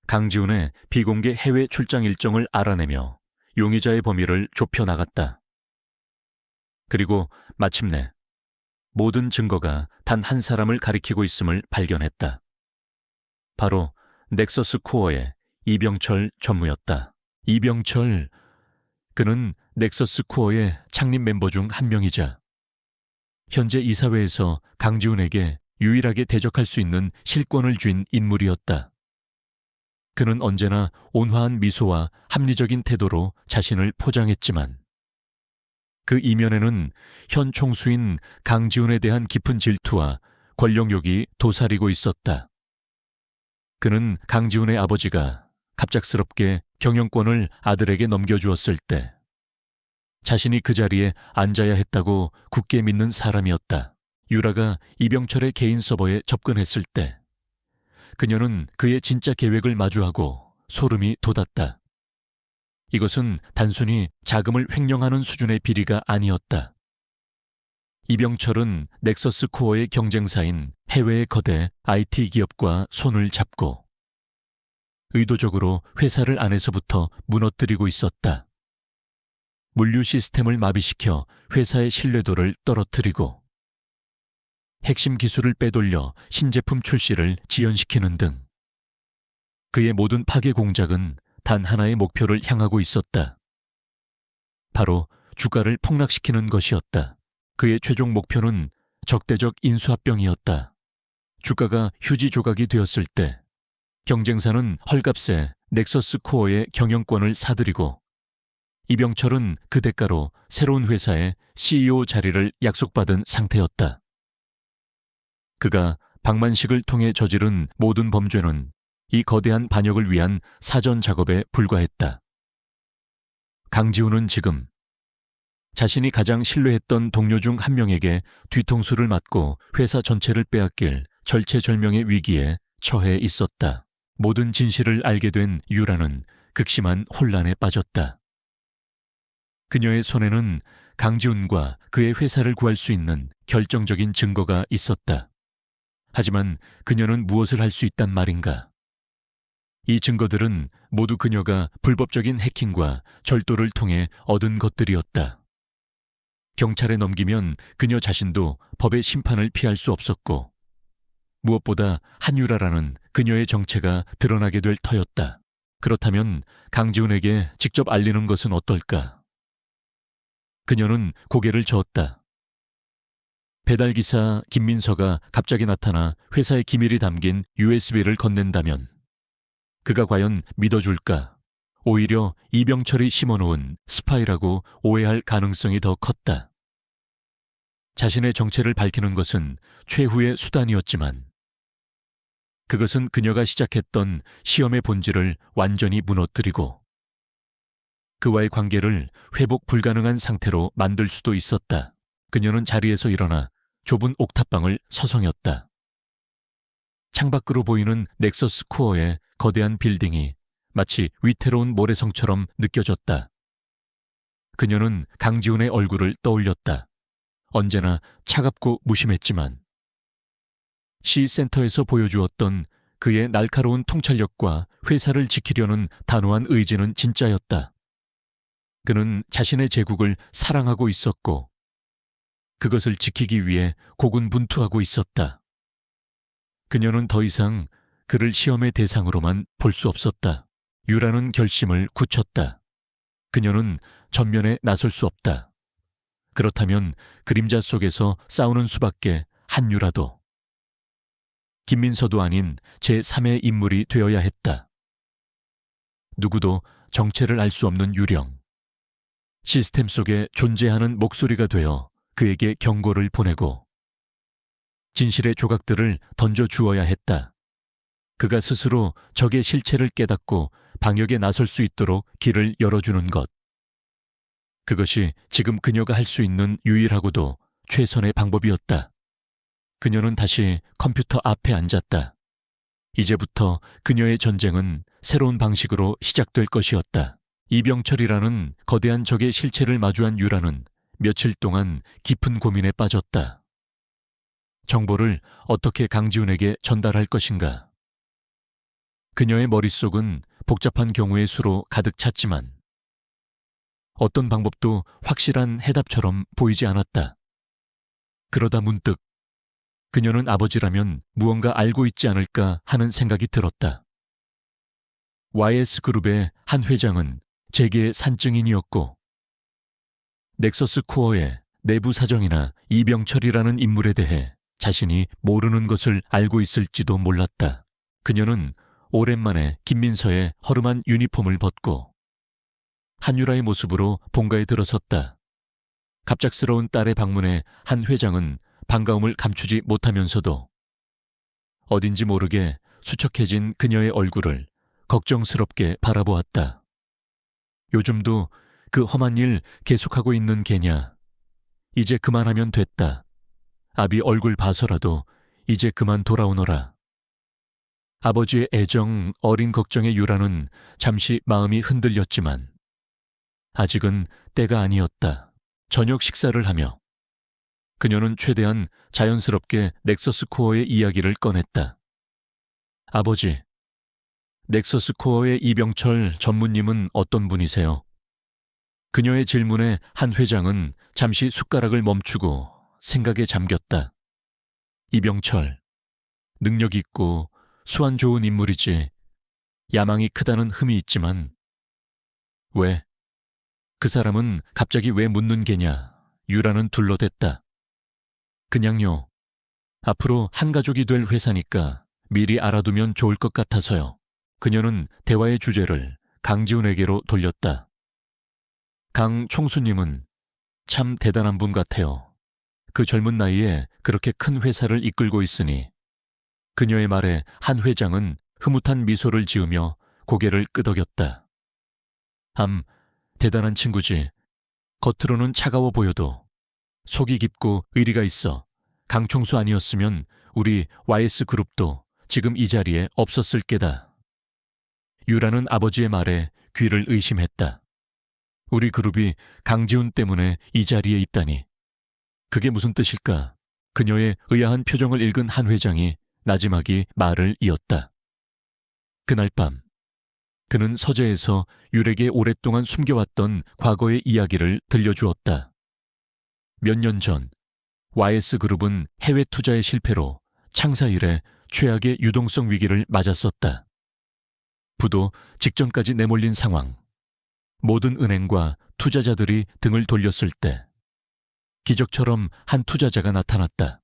강지훈의 비공개 해외 출장 일정을 알아내며 용의자의 범위를 좁혀나갔다. 그리고 마침내 모든 증거가 단 한 사람을 가리키고 있음을 발견했다. 바로 넥서스 코어의 이병철 전무였다. 이병철, 그는 넥서스 코어의 창립 멤버 중 한 명이자 현재 이사회에서 강지훈에게 유일하게 대적할 수 있는 실권을 쥔 인물이었다. 그는 언제나 온화한 미소와 합리적인 태도로 자신을 포장했지만 그 이면에는 현 총수인 강지훈에 대한 깊은 질투와 권력욕이 도사리고 있었다. 그는 강지훈의 아버지가 갑작스럽게 경영권을 아들에게 넘겨주었을 때 자신이 그 자리에 앉아야 했다고 굳게 믿는 사람이었다. 유라가 이병철의 개인 서버에 접근했을 때 그녀는 그의 진짜 계획을 마주하고 소름이 돋았다. 이것은 단순히 자금을 횡령하는 수준의 비리가 아니었다. 이병철은 넥서스 코어의 경쟁사인 해외의 거대 IT 기업과 손을 잡고 의도적으로 회사를 안에서부터 무너뜨리고 있었다. 물류 시스템을 마비시켜 회사의 신뢰도를 떨어뜨리고 핵심 기술을 빼돌려 신제품 출시를 지연시키는 등 그의 모든 파괴 공작은 단 하나의 목표를 향하고 있었다. 바로 주가를 폭락시키는 것이었다. 그의 최종 목표는 적대적 인수합병이었다. 주가가 휴지 조각이 되었을 때 경쟁사는 헐값에 넥서스 코어의 경영권을 사들이고 이병철은 그 대가로 새로운 회사의 CEO 자리를 약속받은 상태였다. 그가 박만식을 통해 저지른 모든 범죄는 이 거대한 반역을 위한 사전 작업에 불과했다. 강지훈은 지금 자신이 가장 신뢰했던 동료 중 한 명에게 뒤통수를 맞고 회사 전체를 빼앗길 절체절명의 위기에 처해 있었다. 모든 진실을 알게 된 유라는 극심한 혼란에 빠졌다. 그녀의 손에는 강지훈과 그의 회사를 구할 수 있는 결정적인 증거가 있었다. 하지만 그녀는 무엇을 할 수 있단 말인가? 이 증거들은 모두 그녀가 불법적인 해킹과 절도를 통해 얻은 것들이었다. 경찰에 넘기면 그녀 자신도 법의 심판을 피할 수 없었고 무엇보다 한유라라는 그녀의 정체가 드러나게 될 터였다. 그렇다면 강지훈에게 직접 알리는 것은 어떨까? 그녀는 고개를 저었다. 배달기사 김민서가 갑자기 나타나 회사의 기밀이 담긴 USB를 건넨다면 그가 과연 믿어줄까? 오히려 이병철이 심어놓은 스파이라고 오해할 가능성이 더 컸다. 자신의 정체를 밝히는 것은 최후의 수단이었지만 그것은 그녀가 시작했던 시험의 본질을 완전히 무너뜨리고 그와의 관계를 회복 불가능한 상태로 만들 수도 있었다. 그녀는 자리에서 일어나 좁은 옥탑방을 서성였다. 창밖으로 보이는 넥서스 코어의 거대한 빌딩이 마치 위태로운 모래성처럼 느껴졌다. 그녀는 강지훈의 얼굴을 떠올렸다. 언제나 차갑고 무심했지만 시센터에서 보여주었던 그의 날카로운 통찰력과 회사를 지키려는 단호한 의지는 진짜였다. 그는 자신의 제국을 사랑하고 있었고 그것을 지키기 위해 고군분투하고 있었다. 그녀는 더 이상 그를 시험의 대상으로만 볼 수 없었다. 유라는 결심을 굳혔다. 그녀는 전면에 나설 수 없다. 그렇다면 그림자 속에서 싸우는 수밖에 한유라도 김민서도 아닌 제3의 인물이 되어야 했다. 누구도 정체를 알 수 없는 유령. 시스템 속에 존재하는 목소리가 되어 그에게 경고를 보내고 진실의 조각들을 던져 주어야 했다. 그가 스스로 적의 실체를 깨닫고 방역에 나설 수 있도록 길을 열어주는 것. 그것이 지금 그녀가 할 수 있는 유일하고도 최선의 방법이었다. 그녀는 다시 컴퓨터 앞에 앉았다. 이제부터 그녀의 전쟁은 새로운 방식으로 시작될 것이었다. 이병철이라는 거대한 적의 실체를 마주한 유라는 며칠 동안 깊은 고민에 빠졌다. 정보를 어떻게 강지훈에게 전달할 것인가? 그녀의 머릿속은 복잡한 경우의 수로 가득 찼지만 어떤 방법도 확실한 해답처럼 보이지 않았다. 그러다 문득 그녀는 아버지라면 무언가 알고 있지 않을까 하는 생각이 들었다. YS그룹의 한 회장은 재계의 산증인이었고 넥서스 코어의 내부 사정이나 이병철이라는 인물에 대해 자신이 모르는 것을 알고 있을지도 몰랐다. 그녀는 오랜만에 김민서의 허름한 유니폼을 벗고 한유라의 모습으로 본가에 들어섰다. 갑작스러운 딸의 방문에 한 회장은 반가움을 감추지 못하면서도 어딘지 모르게 수척해진 그녀의 얼굴을 걱정스럽게 바라보았다. 요즘도 그 험한 일 계속하고 있는 게냐? 이제 그만하면 됐다. 아비 얼굴 봐서라도 이제 그만 돌아오너라. 아버지의 애정, 어린 걱정의 유라는 잠시 마음이 흔들렸지만 아직은 때가 아니었다. 저녁 식사를 하며 그녀는 최대한 자연스럽게 넥서스 코어의 이야기를 꺼냈다. 아버지, 넥서스 코어의 이병철 전무님은 어떤 분이세요? 그녀의 질문에 한 회장은 잠시 숟가락을 멈추고 생각에 잠겼다. 이병철, 능력 있고 수완 좋은 인물이지. 야망이 크다는 흠이 있지만. 왜? 그 사람은 갑자기 왜 묻는 게냐? 유라는 둘러댔다. 그냥요. 앞으로 한 가족이 될 회사니까 미리 알아두면 좋을 것 같아서요. 그녀는 대화의 주제를 강지훈에게로 돌렸다. 강 총수님은 참 대단한 분 같아요. 그 젊은 나이에 그렇게 큰 회사를 이끌고 있으니. 그녀의 말에 한 회장은 흐뭇한 미소를 지으며 고개를 끄덕였다. 대단한 친구지. 겉으로는 차가워 보여도 속이 깊고 의리가 있어. 강 총수 아니었으면 우리 YS그룹도 지금 이 자리에 없었을 게다. 유라는 아버지의 말에 귀를 의심했다. 우리 그룹이 강지훈 때문에 이 자리에 있다니. 그게 무슨 뜻일까? 그녀의 의아한 표정을 읽은 한 회장이 나지막이 말을 이었다. 그날 밤, 그는 서재에서 유에게 오랫동안 숨겨왔던 과거의 이야기를 들려주었다. 몇 년 전, YS그룹은 해외 투자의 실패로 창사 이래 최악의 유동성 위기를 맞았었다. 부도 직전까지 내몰린 상황. 모든 은행과 투자자들이 등을 돌렸을 때 기적처럼 한 투자자가 나타났다.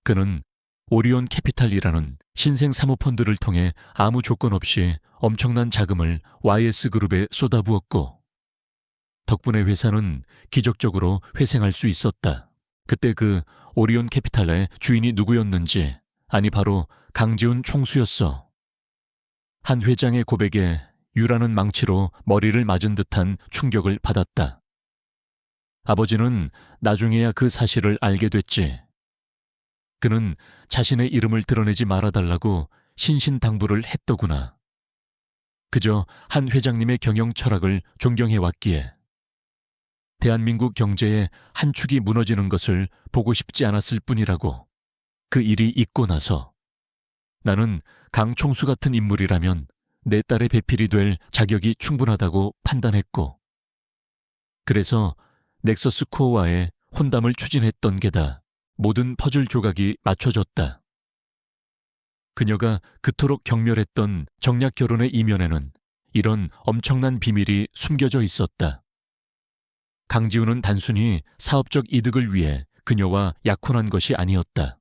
그는 오리온 캐피탈이라는 신생 사모펀드를 통해 아무 조건 없이 엄청난 자금을 YS그룹에 쏟아부었고, 덕분에 회사는 기적적으로 회생할 수 있었다. 그때 그 오리온 캐피탈의 주인이 누구였는지, 아니 바로 강지훈 총수였어. 한 회장의 고백에 유라는 망치로 머리를 맞은 듯한 충격을 받았다. 아버지는 나중에야 그 사실을 알게 됐지. 그는 자신의 이름을 드러내지 말아달라고 신신당부를 했더구나. 그저 한 회장님의 경영 철학을 존경해왔기에. 대한민국 경제의 한 축이 무너지는 것을 보고 싶지 않았을 뿐이라고. 그 일이 있고 나서 나는 강 총수 같은 인물이라면 내 딸의 배필이 될 자격이 충분하다고 판단했고, 그래서 넥서스 코어와의 혼담을 추진했던 게다. 모든 퍼즐 조각이 맞춰졌다. 그녀가 그토록 경멸했던 정략 결혼의 이면에는 이런 엄청난 비밀이 숨겨져 있었다. 강지훈은 단순히 사업적 이득을 위해 그녀와 약혼한 것이 아니었다.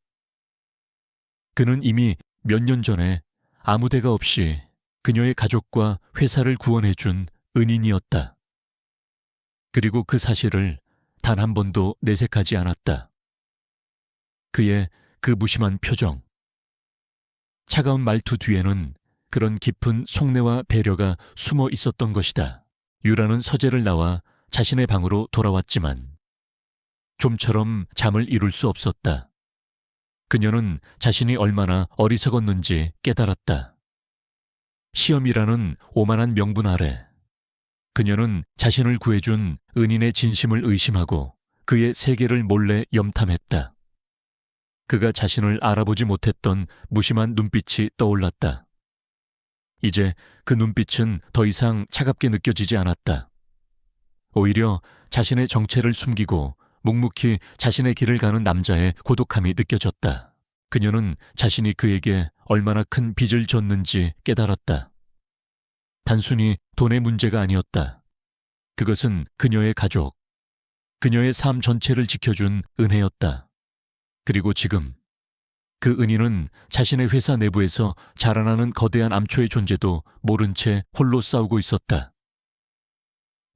그는 이미 몇 년 전에 아무 대가 없이 그녀의 가족과 회사를 구원해준 은인이었다. 그리고 그 사실을 단 한 번도 내색하지 않았다. 그의 그 무심한 표정, 차가운 말투 뒤에는 그런 깊은 속내와 배려가 숨어 있었던 것이다. 유라는 서재를 나와 자신의 방으로 돌아왔지만 좀처럼 잠을 이룰 수 없었다. 그녀는 자신이 얼마나 어리석었는지 깨달았다. 시험이라는 오만한 명분 아래 그녀는 자신을 구해준 은인의 진심을 의심하고 그의 세계를 몰래 염탐했다. 그가 자신을 알아보지 못했던 무심한 눈빛이 떠올랐다. 이제 그 눈빛은 더 이상 차갑게 느껴지지 않았다. 오히려 자신의 정체를 숨기고 묵묵히 자신의 길을 가는 남자의 고독함이 느껴졌다. 그녀는 자신이 그에게 얼마나 큰 빚을 졌는지 깨달았다. 단순히 돈의 문제가 아니었다. 그것은 그녀의 가족, 그녀의 삶 전체를 지켜준 은혜였다. 그리고 지금 그 은인은 자신의 회사 내부에서 자라나는 거대한 암초의 존재도 모른 채 홀로 싸우고 있었다.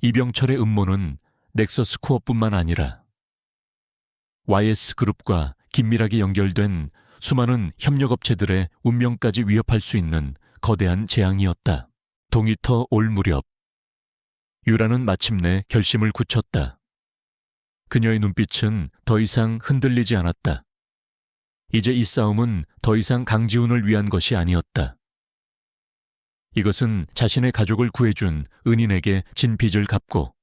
이병철의 음모는 넥서스 코어뿐만 아니라 YS그룹과 긴밀하게 연결된 수많은 협력업체들의 운명까지 위협할 수 있는 거대한 재앙이었다. 동이터 올 무렵 유라는 마침내 결심을 굳혔다. 그녀의 눈빛은 더 이상 흔들리지 않았다. 이제 이 싸움은 더 이상 강지훈을 위한 것이 아니었다. 이것은 자신의 가족을 구해준 은인에게 진 빚을 갚고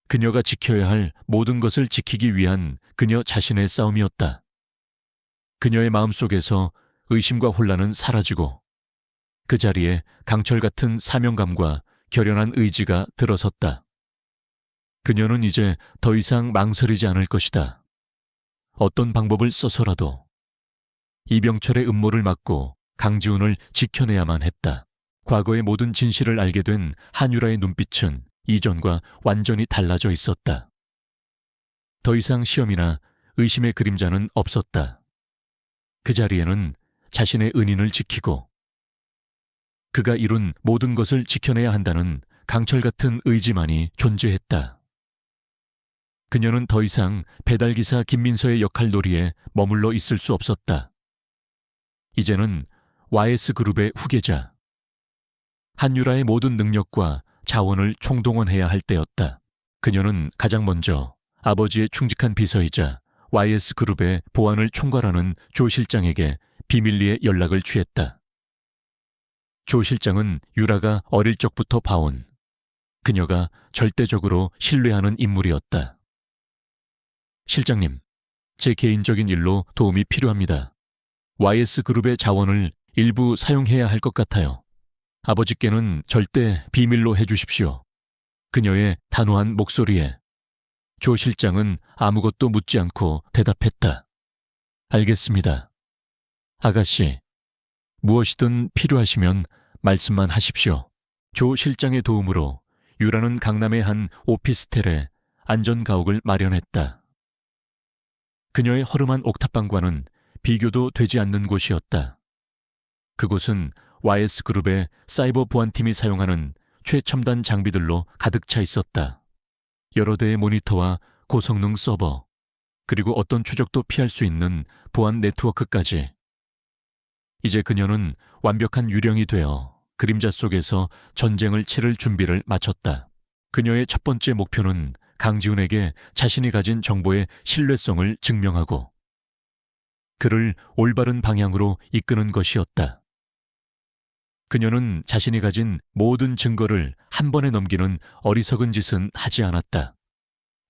그녀가 지켜야 할 모든 것을 지키기 위한 그녀 자신의 싸움이었다. 그녀의 마음속에서 의심과 혼란은 사라지고 그 자리에 강철 같은 사명감과 결연한 의지가 들어섰다. 그녀는 이제 더 이상 망설이지 않을 것이다. 어떤 방법을 써서라도 이병철의 음모를 막고 강지훈을 지켜내야만 했다. 과거의 모든 진실을 알게 된 한유라의 눈빛은 이전과 완전히 달라져 있었다. 더 이상 시험이나 의심의 그림자는 없었다. 그 자리에는 자신의 은인을 지키고 그가 이룬 모든 것을 지켜내야 한다는 강철 같은 의지만이 존재했다. 그녀는 더 이상 배달기사 김민서의 역할놀이에 머물러 있을 수 없었다. 이제는 YS그룹의 후계자, 한유라의 모든 능력과 자원을 총동원해야 할 때였다. 그녀는 가장 먼저 아버지의 충직한 비서이자 YS그룹의 보안을 총괄하는 조 실장에게 비밀리에 연락을 취했다. 조 실장은 유라가 어릴 적부터 봐온 그녀가 절대적으로 신뢰하는 인물이었다. 실장님, 제 개인적인 일로 도움이 필요합니다. YS그룹의 자원을 일부 사용해야 할 것 같아요. 아버지께는 절대 비밀로 해주십시오. 그녀의 단호한 목소리에 조 실장은 아무것도 묻지 않고 대답했다. 알겠습니다. 아가씨, 무엇이든 필요하시면 말씀만 하십시오. 조 실장의 도움으로 유라는 강남의 한 오피스텔에 안전가옥을 마련했다. 그녀의 허름한 옥탑방과는 비교도 되지 않는 곳이었다. 그곳은 YS그룹의 사이버 보안팀이 사용하는 최첨단 장비들로 가득 차 있었다. 여러 대의 모니터와 고성능 서버, 그리고 어떤 추적도 피할 수 있는 보안 네트워크까지. 이제 그녀는 완벽한 유령이 되어 그림자 속에서 전쟁을 치를 준비를 마쳤다. 그녀의 첫 번째 목표는 강지훈에게 자신이 가진 정보의 신뢰성을 증명하고 그를 올바른 방향으로 이끄는 것이었다. 그녀는 자신이 가진 모든 증거를 한 번에 넘기는 어리석은 짓은 하지 않았다.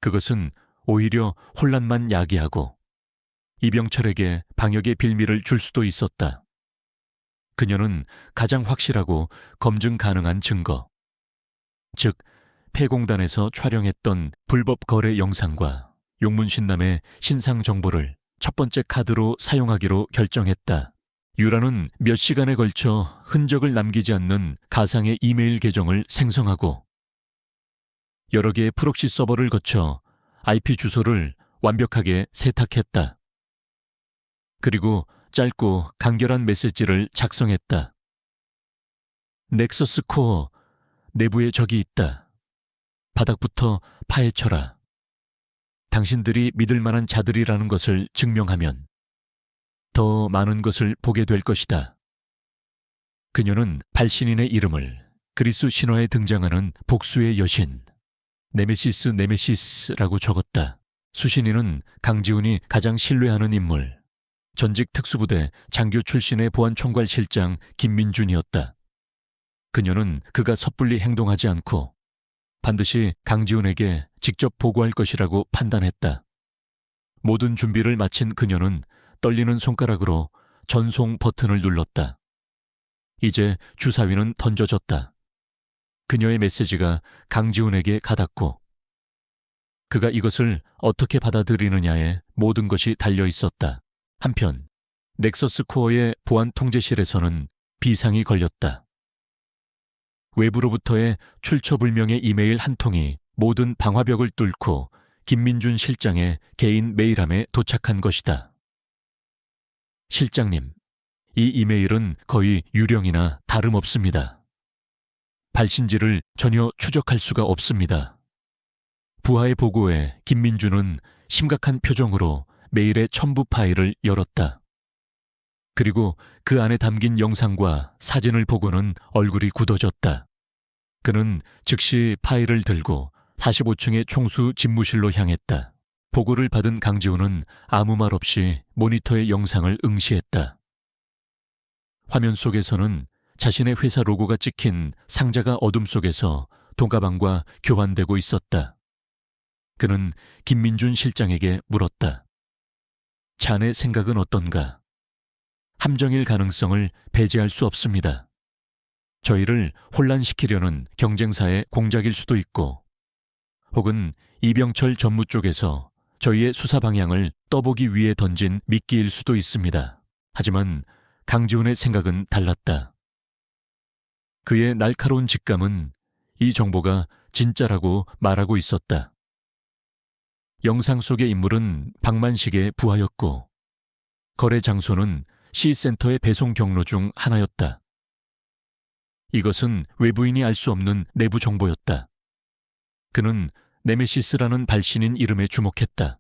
그것은 오히려 혼란만 야기하고 이병철에게 방역의 빌미를 줄 수도 있었다. 그녀는 가장 확실하고 검증 가능한 증거, 즉 폐공단에서 촬영했던 불법 거래 영상과 용문신남의 신상 정보를 첫 번째 카드로 사용하기로 결정했다. 유라는 몇 시간에 걸쳐 흔적을 남기지 않는 가상의 이메일 계정을 생성하고 여러 개의 프록시 서버를 거쳐 IP 주소를 완벽하게 세탁했다. 그리고 짧고 간결한 메시지를 작성했다. 넥서스 코어, 내부에 적이 있다. 바닥부터 파헤쳐라. 당신들이 믿을 만한 자들이라는 것을 증명하면 더 많은 것을 보게 될 것이다. 그녀는 발신인의 이름을 그리스 신화에 등장하는 복수의 여신, 네메시스라고 적었다. 수신인은 강지훈이 가장 신뢰하는 인물, 전직 특수부대 장교 출신의 보안총괄 실장 김민준이었다. 그녀는 그가 섣불리 행동하지 않고 반드시 강지훈에게 직접 보고할 것이라고 판단했다. 모든 준비를 마친 그녀는 떨리는 손가락으로 전송 버튼을 눌렀다. 이제 주사위는 던져졌다. 그녀의 메시지가 강지훈에게 가닿고 그가 이것을 어떻게 받아들이느냐에 모든 것이 달려 있었다. 한편 넥서스 코어의 보안 통제실에서는 비상이 걸렸다. 외부로부터의 출처불명의 이메일 한 통이 모든 방화벽을 뚫고 김민준 실장의 개인 메일함에 도착한 것이다. 실장님, 이 이메일은 거의 유령이나 다름없습니다. 발신지를 전혀 추적할 수가 없습니다. 부하의 보고에 김민준은 심각한 표정으로 메일의 첨부 파일을 열었다. 그리고 그 안에 담긴 영상과 사진을 보고는 얼굴이 굳어졌다. 그는 즉시 파일을 들고 45층의 총수 집무실로 향했다. 보고를 받은 강지훈은 아무 말 없이 모니터의 영상을 응시했다. 화면 속에서는 자신의 회사 로고가 찍힌 상자가 어둠 속에서 돈가방과 교환되고 있었다. 그는 김민준 실장에게 물었다. 자네 생각은 어떤가? 함정일 가능성을 배제할 수 없습니다. 저희를 혼란시키려는 경쟁사의 공작일 수도 있고, 혹은 이병철 전무 쪽에서 저희의 수사 방향을 떠보기 위해 던진 미끼일 수도 있습니다. 하지만 강지훈의 생각은 달랐다. 그의 날카로운 직감은 이 정보가 진짜라고 말하고 있었다. 영상 속의 인물은 박만식의 부하였고, 거래 장소는 C센터의 배송 경로 중 하나였다. 이것은 외부인이 알 수 없는 내부 정보였다. 그는 네메시스라는 발신인 이름에 주목했다.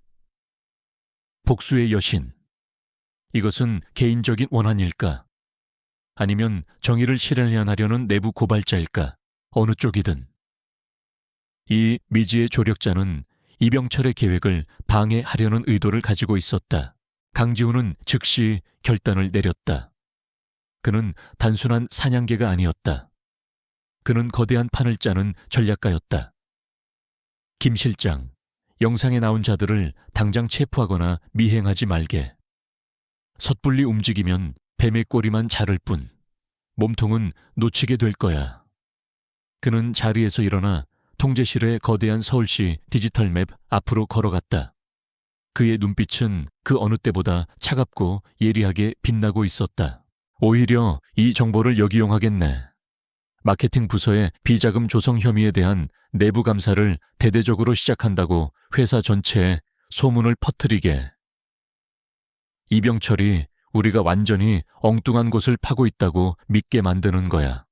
복수의 여신. 이것은 개인적인 원한일까? 아니면 정의를 실현하려는 내부 고발자일까? 어느 쪽이든. 이 미지의 조력자는 이병철의 계획을 방해하려는 의도를 가지고 있었다. 강지훈은 즉시 결단을 내렸다. 그는 단순한 사냥개가 아니었다. 그는 거대한 판을 짜는 전략가였다. 김 실장, 영상에 나온 자들을 당장 체포하거나 미행하지 말게. 섣불리 움직이면 뱀의 꼬리만 자를 뿐 몸통은 놓치게 될 거야. 그는 자리에서 일어나 통제실의 거대한 서울시 디지털 맵 앞으로 걸어갔다. 그의 눈빛은 그 어느 때보다 차갑고 예리하게 빛나고 있었다. 오히려 이 정보를 역이용하겠네. 마케팅 부서의 비자금 조성 혐의에 대한 내부 감사를 대대적으로 시작한다고 회사 전체에 소문을 퍼뜨리게. 이병철이 우리가 완전히 엉뚱한 곳을 파고 있다고 믿게 만드는 거야.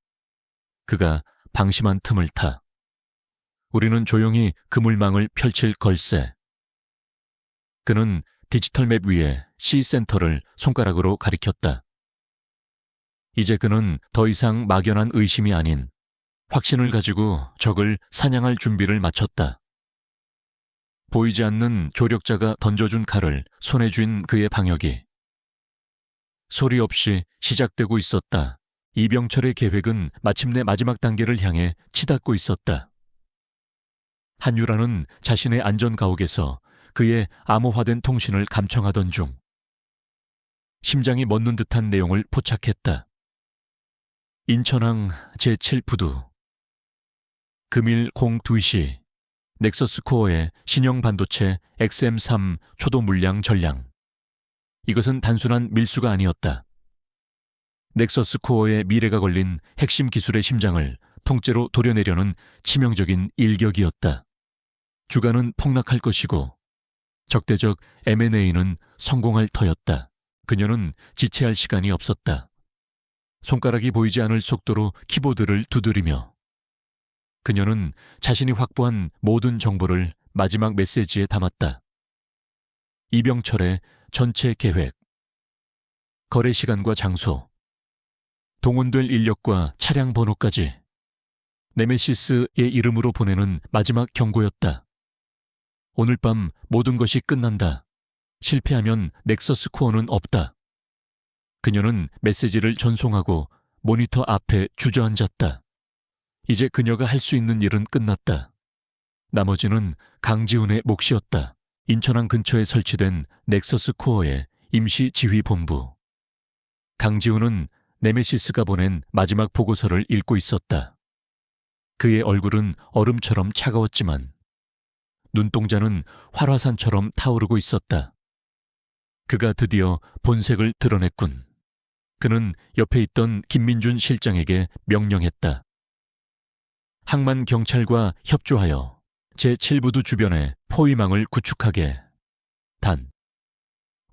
그가 방심한 틈을 타. 우리는 조용히 그물망을 펼칠 걸세. 그는 디지털 맵 위에 C센터를 손가락으로 가리켰다. 이제 그는 더 이상 막연한 의심이 아닌 확신을 가지고 적을 사냥할 준비를 마쳤다. 보이지 않는 조력자가 던져준 칼을 손에 쥔 그의 방역이 소리 없이 시작되고 있었다. 이병철의 계획은 마침내 마지막 단계를 향해 치닫고 있었다. 한유라는 자신의 안전가옥에서 그의 암호화된 통신을 감청하던 중 심장이 멎는 듯한 내용을 포착했다. 인천항 제7부두 금일 02시 넥서스 코어의 신형 반도체 XM3 초도 물량 전량. 이것은 단순한 밀수가 아니었다. 넥서스 코어의 미래가 걸린 핵심 기술의 심장을 통째로 도려내려는 치명적인 일격이었다. 주가는 폭락할 것이고 적대적 M&A는 성공할 터였다. 그녀는 지체할 시간이 없었다. 손가락이 보이지 않을 속도로 키보드를 두드리며 그녀는 자신이 확보한 모든 정보를 마지막 메시지에 담았다. 이병철의 전체 계획, 거래 시간과 장소, 동원될 인력과 차량 번호까지 네메시스의 이름으로 보내는 마지막 경고였다. 오늘 밤 모든 것이 끝난다. 실패하면 넥서스 코어는 없다. 그녀는 메시지를 전송하고 모니터 앞에 주저앉았다. 이제 그녀가 할 수 있는 일은 끝났다. 나머지는 강지훈의 몫이었다. 인천항 근처에 설치된 넥서스 코어의 임시지휘본부. 강지훈은 네메시스가 보낸 마지막 보고서를 읽고 있었다. 그의 얼굴은 얼음처럼 차가웠지만 눈동자는 활화산처럼 타오르고 있었다. 그가 드디어 본색을 드러냈군. 그는 옆에 있던 김민준 실장에게 명령했다. 항만 경찰과 협조하여 제7부두 주변에 포위망을 구축하게. 단,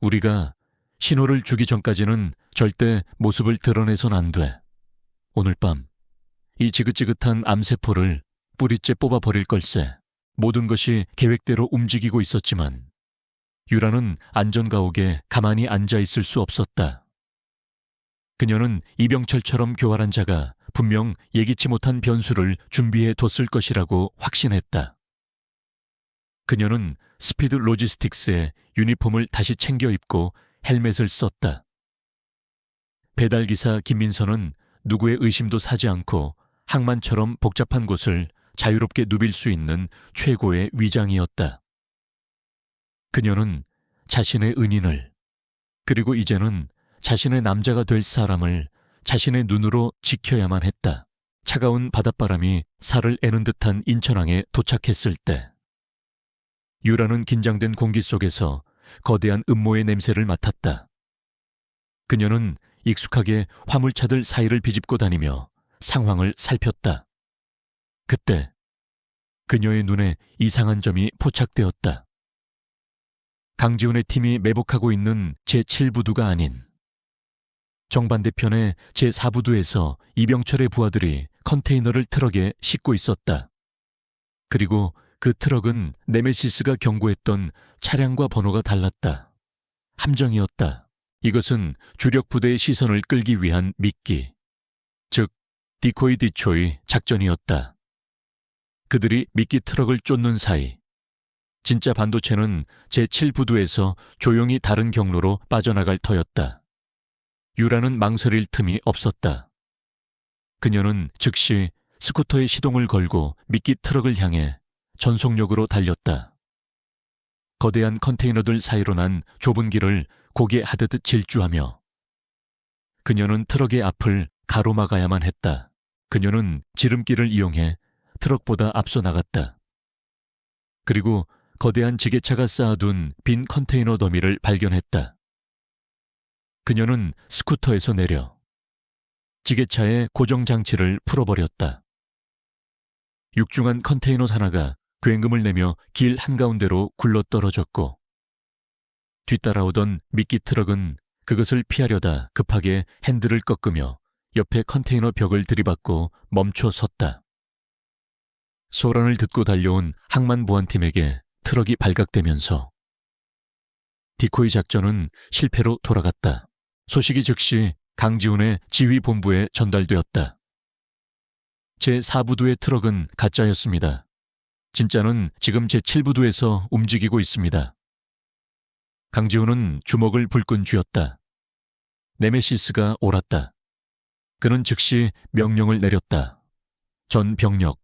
우리가 신호를 주기 전까지는 절대 모습을 드러내선 안 돼. 오늘 밤 이 지긋지긋한 암세포를 뿌리째 뽑아버릴 걸세. 모든 것이 계획대로 움직이고 있었지만 유라는 안전가옥에 가만히 앉아있을 수 없었다. 그녀는 이병철처럼 교활한 자가 분명 예기치 못한 변수를 준비해 뒀을 것이라고 확신했다. 그녀는 스피드 로지스틱스의 유니폼을 다시 챙겨 입고 헬멧을 썼다. 배달기사 김민선은 누구의 의심도 사지 않고 항만처럼 복잡한 곳을 자유롭게 누빌 수 있는 최고의 위장이었다. 그녀는 자신의 은인을, 그리고 이제는 자신의 남자가 될 사람을 자신의 눈으로 지켜야만 했다. 차가운 바닷바람이 살을 애는 듯한 인천항에 도착했을 때 유라는 긴장된 공기 속에서 거대한 음모의 냄새를 맡았다. 그녀는 익숙하게 화물차들 사이를 비집고 다니며 상황을 살폈다. 그때 그녀의 눈에 이상한 점이 포착되었다. 강지훈의 팀이 매복하고 있는 제7부두가 아닌 정반대편의 제4부두에서 이병철의 부하들이 컨테이너를 트럭에 싣고 있었다. 그리고 그 트럭은 네메시스가 경고했던 차량과 번호가 달랐다. 함정이었다. 이것은 주력 부대의 시선을 끌기 위한 미끼, 즉 디코이 디초이 작전이었다. 그들이 미끼 트럭을 쫓는 사이 진짜 반도체는 제7부두에서 조용히 다른 경로로 빠져나갈 터였다. 유라는 망설일 틈이 없었다. 그녀는 즉시 스쿠터에 시동을 걸고 미끼 트럭을 향해 전속력으로 달렸다. 거대한 컨테이너들 사이로 난 좁은 길을 고개 하듯 질주하며 그녀는 트럭의 앞을 가로막아야만 했다. 그녀는 지름길을 이용해 트럭보다 앞서 나갔다. 그리고 거대한 지게차가 쌓아둔 빈 컨테이너 더미를 발견했다. 그녀는 스쿠터에서 내려 지게차의 고정장치를 풀어버렸다. 육중한 컨테이너 하나가 굉음을 내며 길 한가운데로 굴러떨어졌고 뒤따라오던 미끼 트럭은 그것을 피하려다 급하게 핸들을 꺾으며 옆에 컨테이너 벽을 들이받고 멈춰 섰다. 소란을 듣고 달려온 항만 보안팀에게 트럭이 발각되면서 디코이 작전은 실패로 돌아갔다. 소식이 즉시 강지훈의 지휘본부에 전달되었다. 제4부두의 트럭은 가짜였습니다. 진짜는 지금 제7부두에서 움직이고 있습니다. 강지훈은 주먹을 불끈 쥐었다. 네메시스가 옳았다. 그는 즉시 명령을 내렸다. 전 병력,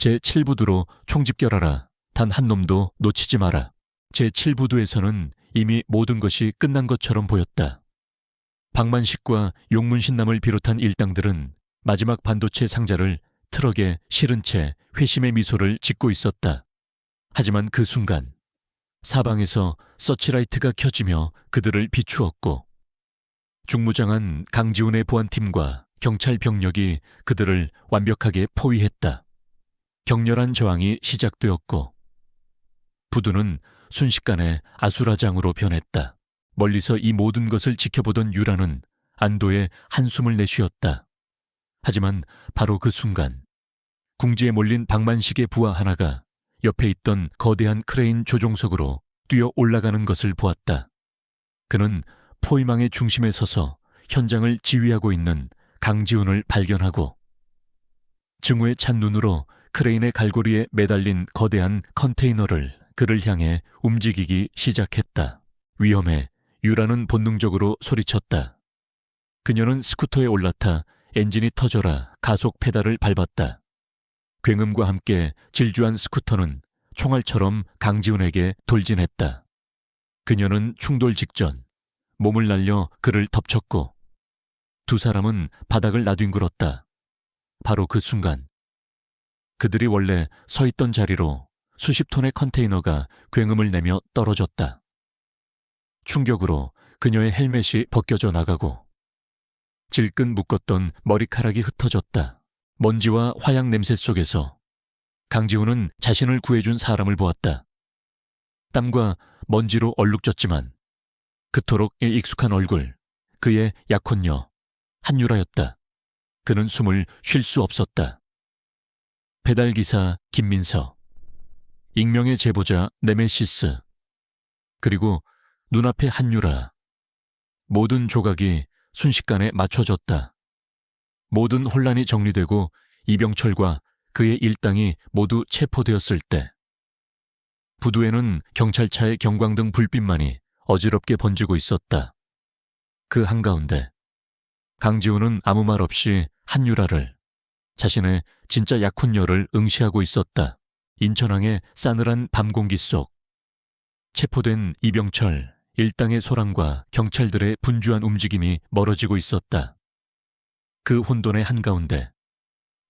제7부두로 총집결하라. 단 한 놈도 놓치지 마라. 제7부두에서는 이미 모든 것이 끝난 것처럼 보였다. 박만식과 용문신남을 비롯한 일당들은 마지막 반도체 상자를 트럭에 실은 채 회심의 미소를 짓고 있었다. 하지만 그 순간 사방에서 서치라이트가 켜지며 그들을 비추었고 중무장한 강지훈의 보안팀과 경찰 병력이 그들을 완벽하게 포위했다. 격렬한 저항이 시작되었고 부두는 순식간에 아수라장으로 변했다. 멀리서 이 모든 것을 지켜보던 유라는 안도의 한숨을 내쉬었다. 하지만 바로 그 순간 궁지에 몰린 박만식의 부하 하나가 옆에 있던 거대한 크레인 조종석으로 뛰어 올라가는 것을 보았다. 그는 포위망의 중심에 서서 현장을 지휘하고 있는 강지훈을 발견하고 증오에 찬 눈으로 크레인의 갈고리에 매달린 거대한 컨테이너를 그를 향해 움직이기 시작했다. 위험해. 유라는 본능적으로 소리쳤다. 그녀는 스쿠터에 올라타 엔진이 터져라 가속 페달을 밟았다. 굉음과 함께 질주한 스쿠터는 총알처럼 강지훈에게 돌진했다. 그녀는 충돌 직전 몸을 날려 그를 덮쳤고 두 사람은 바닥을 나뒹굴었다. 바로 그 순간 그들이 원래 서 있던 자리로 수십 톤의 컨테이너가 굉음을 내며 떨어졌다. 충격으로 그녀의 헬멧이 벗겨져 나가고 질끈 묶었던 머리카락이 흩어졌다. 먼지와 화약 냄새 속에서 강지훈은 자신을 구해준 사람을 보았다. 땀과 먼지로 얼룩졌지만 그토록 익숙한 얼굴, 그의 약혼녀 한유라였다. 그는 숨을 쉴 수 없었다. 배달기사 김민서, 익명의 제보자 네메시스, 그리고 눈앞의 한유라. 모든 조각이 순식간에 맞춰졌다. 모든 혼란이 정리되고 이병철과 그의 일당이 모두 체포되었을 때 부두에는 경찰차의 경광등 불빛만이 어지럽게 번지고 있었다. 그 한가운데 강지훈은 아무 말 없이 한유라를 자신의 진짜 약혼녀를 응시하고 있었다. 인천항의 싸늘한 밤 공기 속 체포된 이병철, 일당의 소란과 경찰들의 분주한 움직임이 멀어지고 있었다. 그 혼돈의 한가운데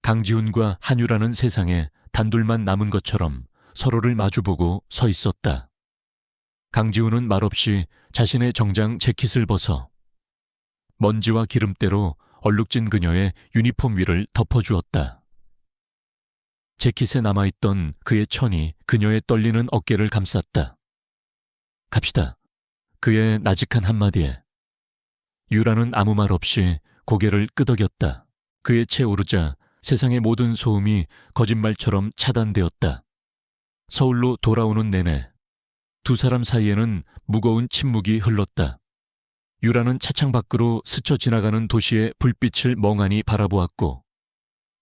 강지훈과 한유라는 세상에 단둘만 남은 것처럼 서로를 마주보고 서 있었다. 강지훈은 말없이 자신의 정장 재킷을 벗어 먼지와 기름때로 얼룩진 그녀의 유니폼 위를 덮어주었다. 재킷에 남아있던 그의 천이 그녀의 떨리는 어깨를 감쌌다. 갑시다. 그의 나직한 한마디에 유라는 아무 말 없이 고개를 끄덕였다. 그의 채 오르자 세상의 모든 소음이 거짓말처럼 차단되었다. 서울로 돌아오는 내내 두 사람 사이에는 무거운 침묵이 흘렀다. 유라는 차창 밖으로 스쳐 지나가는 도시의 불빛을 멍하니 바라보았고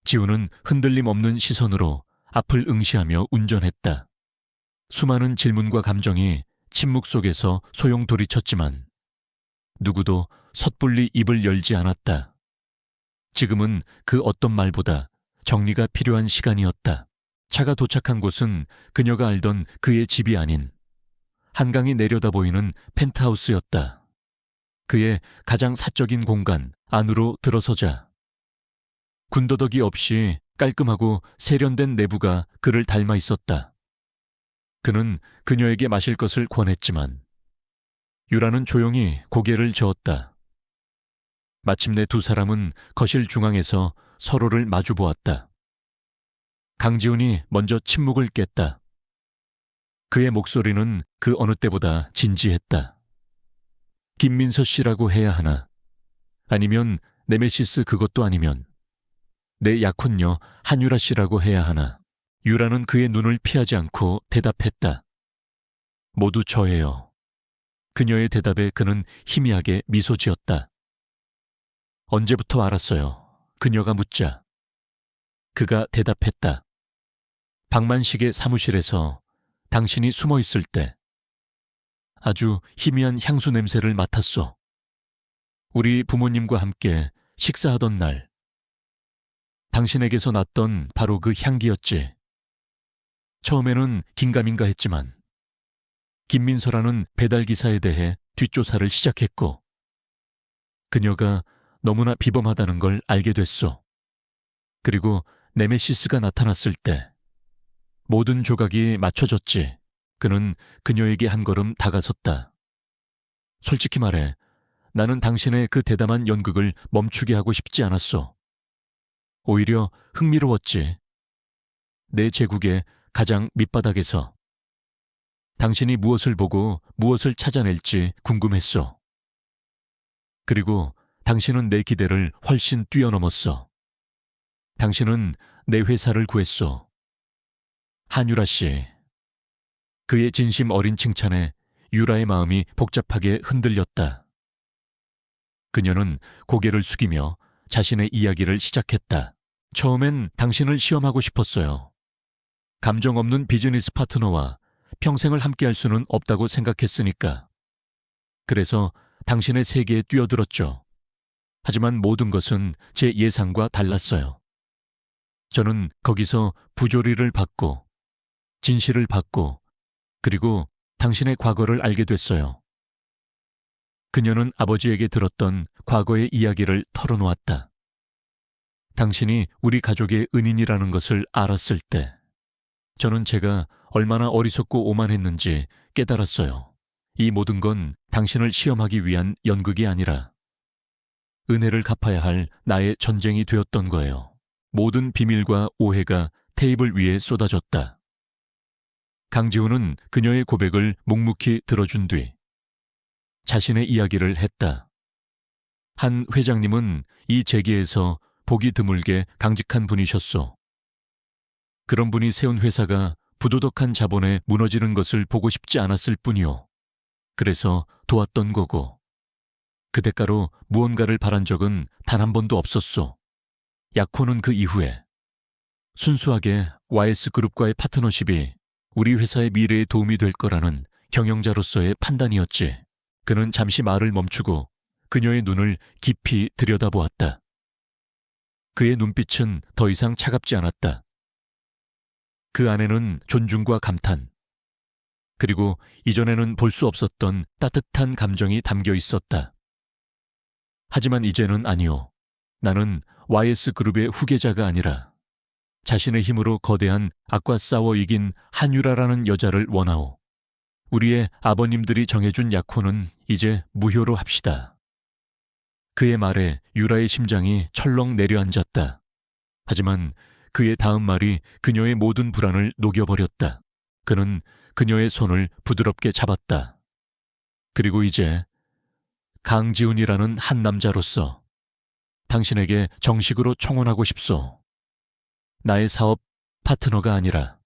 지우는 흔들림 없는 시선으로 앞을 응시하며 운전했다. 수많은 질문과 감정이 침묵 속에서 소용돌이쳤지만 누구도 섣불리 입을 열지 않았다. 지금은 그 어떤 말보다 정리가 필요한 시간이었다. 차가 도착한 곳은 그녀가 알던 그의 집이 아닌 한강이 내려다 보이는 펜트하우스였다. 그의 가장 사적인 공간 안으로 들어서자 군더더기 없이 깔끔하고 세련된 내부가 그를 닮아 있었다. 그는 그녀에게 마실 것을 권했지만 유라는 조용히 고개를 저었다. 마침내 두 사람은 거실 중앙에서 서로를 마주보았다. 강지훈이 먼저 침묵을 깼다. 그의 목소리는 그 어느 때보다 진지했다. 김민서 씨라고 해야 하나? 아니면 네메시스 그것도 아니면 내 약혼녀 한유라 씨라고 해야 하나? 유라는 그의 눈을 피하지 않고 대답했다. 모두 저예요. 그녀의 대답에 그는 희미하게 미소 지었다. 언제부터 알았어요? 그녀가 묻자. 그가 대답했다. 박만식의 사무실에서 당신이 숨어 있을 때 아주 희미한 향수 냄새를 맡았소. 우리 부모님과 함께 식사하던 날 당신에게서 났던 바로 그 향기였지. 처음에는 긴가민가 했지만 김민서라는 배달기사에 대해 뒷조사를 시작했고 그녀가 너무나 비범하다는 걸 알게 됐소. 그리고 네메시스가 나타났을 때 모든 조각이 맞춰졌지. 그는 그녀에게 한 걸음 다가섰다. 솔직히 말해 나는 당신의 그 대담한 연극을 멈추게 하고 싶지 않았소. 오히려 흥미로웠지. 내 제국의 가장 밑바닥에서 당신이 무엇을 보고 무엇을 찾아낼지 궁금했소. 그리고 당신은 내 기대를 훨씬 뛰어넘었어. 당신은 내 회사를 구했소. 한유라 씨. 그의 진심 어린 칭찬에 유라의 마음이 복잡하게 흔들렸다. 그녀는 고개를 숙이며 자신의 이야기를 시작했다. 처음엔 당신을 시험하고 싶었어요. 감정 없는 비즈니스 파트너와 평생을 함께할 수는 없다고 생각했으니까. 그래서 당신의 세계에 뛰어들었죠. 하지만 모든 것은 제 예상과 달랐어요. 저는 거기서 부조리를 받고 진실을 받고 그리고 당신의 과거를 알게 됐어요. 그녀는 아버지에게 들었던 과거의 이야기를 털어놓았다. 당신이 우리 가족의 은인이라는 것을 알았을 때 저는 제가 얼마나 어리석고 오만했는지 깨달았어요. 이 모든 건 당신을 시험하기 위한 연극이 아니라 은혜를 갚아야 할 나의 전쟁이 되었던 거예요. 모든 비밀과 오해가 테이블 위에 쏟아졌다. 강지훈은 그녀의 고백을 묵묵히 들어준 뒤 자신의 이야기를 했다. 한 회장님은 이 재계에서 보기 드물게 강직한 분이셨소. 그런 분이 세운 회사가 부도덕한 자본에 무너지는 것을 보고 싶지 않았을 뿐이요. 그래서 도왔던 거고 그 대가로 무언가를 바란 적은 단 한 번도 없었소. 약혼은 그 이후에 순수하게 YS그룹과의 파트너십이 우리 회사의 미래에 도움이 될 거라는 경영자로서의 판단이었지. 그는 잠시 말을 멈추고 그녀의 눈을 깊이 들여다보았다. 그의 눈빛은 더 이상 차갑지 않았다. 그 안에는 존중과 감탄, 그리고 이전에는 볼 수 없었던 따뜻한 감정이 담겨 있었다. 하지만 이제는 아니오. 나는 YS그룹의 후계자가 아니라 자신의 힘으로 거대한 악과 싸워 이긴 한유라라는 여자를 원하오. 우리의 아버님들이 정해준 약혼은 이제 무효로 합시다. 그의 말에 유라의 심장이 철렁 내려앉았다. 하지만 그의 다음 말이 그녀의 모든 불안을 녹여버렸다. 그는 그녀의 손을 부드럽게 잡았다. 그리고 이제 강지훈이라는 한 남자로서 당신에게 정식으로 청혼하고 싶소. 나의 사업 파트너가 아니라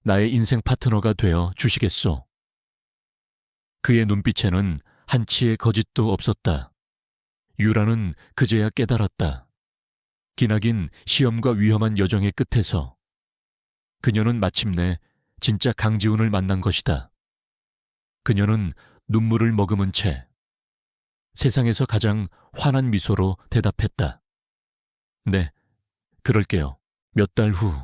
나의 인생 파트너가 되어 주시겠소. 그의 눈빛에는 한치의 거짓도 없었다. 유라는 그제야 깨달았다. 기나긴 시험과 위험한 여정의 끝에서 그녀는 마침내 진짜 강지훈을 만난 것이다. 그녀는 눈물을 머금은 채 세상에서 가장 환한 미소로 대답했다. 네, 그럴게요. 몇 달 후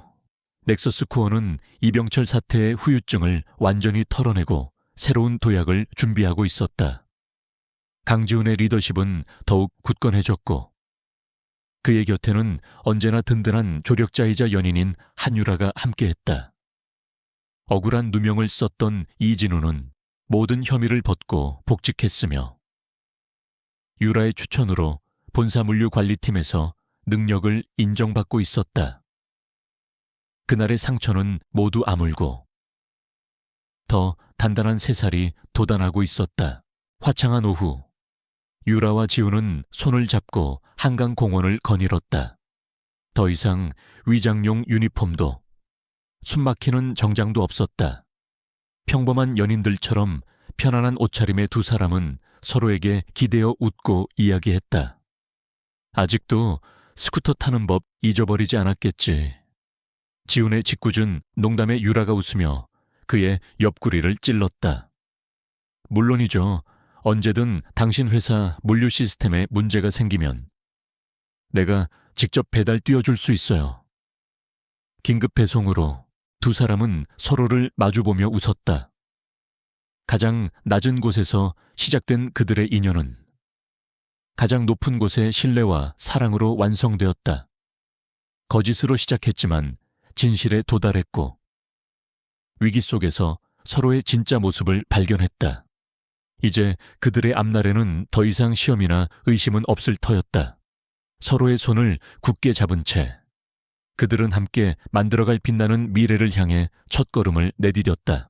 넥서스 코어는 이병철 사태의 후유증을 완전히 털어내고 새로운 도약을 준비하고 있었다. 강지훈의 리더십은 더욱 굳건해졌고 그의 곁에는 언제나 든든한 조력자이자 연인인 한유라가 함께했다. 억울한 누명을 썼던 이진우는 모든 혐의를 벗고 복직했으며 유라의 추천으로 본사물류관리팀에서 능력을 인정받고 있었다. 그날의 상처는 모두 아물고 더 단단한 새살이 돋아나고 있었다. 화창한 오후, 유라와 지우는 손을 잡고 한강공원을 거닐었다. 더 이상 위장용 유니폼도 숨막히는 정장도 없었다. 평범한 연인들처럼 편안한 옷차림의 두 사람은 서로에게 기대어 웃고 이야기했다. 아직도 스쿠터 타는 법 잊어버리지 않았겠지. 지훈의 짓궂은 농담에 유라가 웃으며 그의 옆구리를 찔렀다. 물론이죠. 언제든 당신 회사 물류 시스템에 문제가 생기면 내가 직접 배달 띄워줄 수 있어요. 긴급 배송으로 두 사람은 서로를 마주보며 웃었다. 가장 낮은 곳에서 시작된 그들의 인연은 가장 높은 곳의 신뢰와 사랑으로 완성되었다. 거짓으로 시작했지만 진실에 도달했고 위기 속에서 서로의 진짜 모습을 발견했다. 이제 그들의 앞날에는 더 이상 시험이나 의심은 없을 터였다. 서로의 손을 굳게 잡은 채 그들은 함께 만들어갈 빛나는 미래를 향해 첫걸음을 내디뎠다.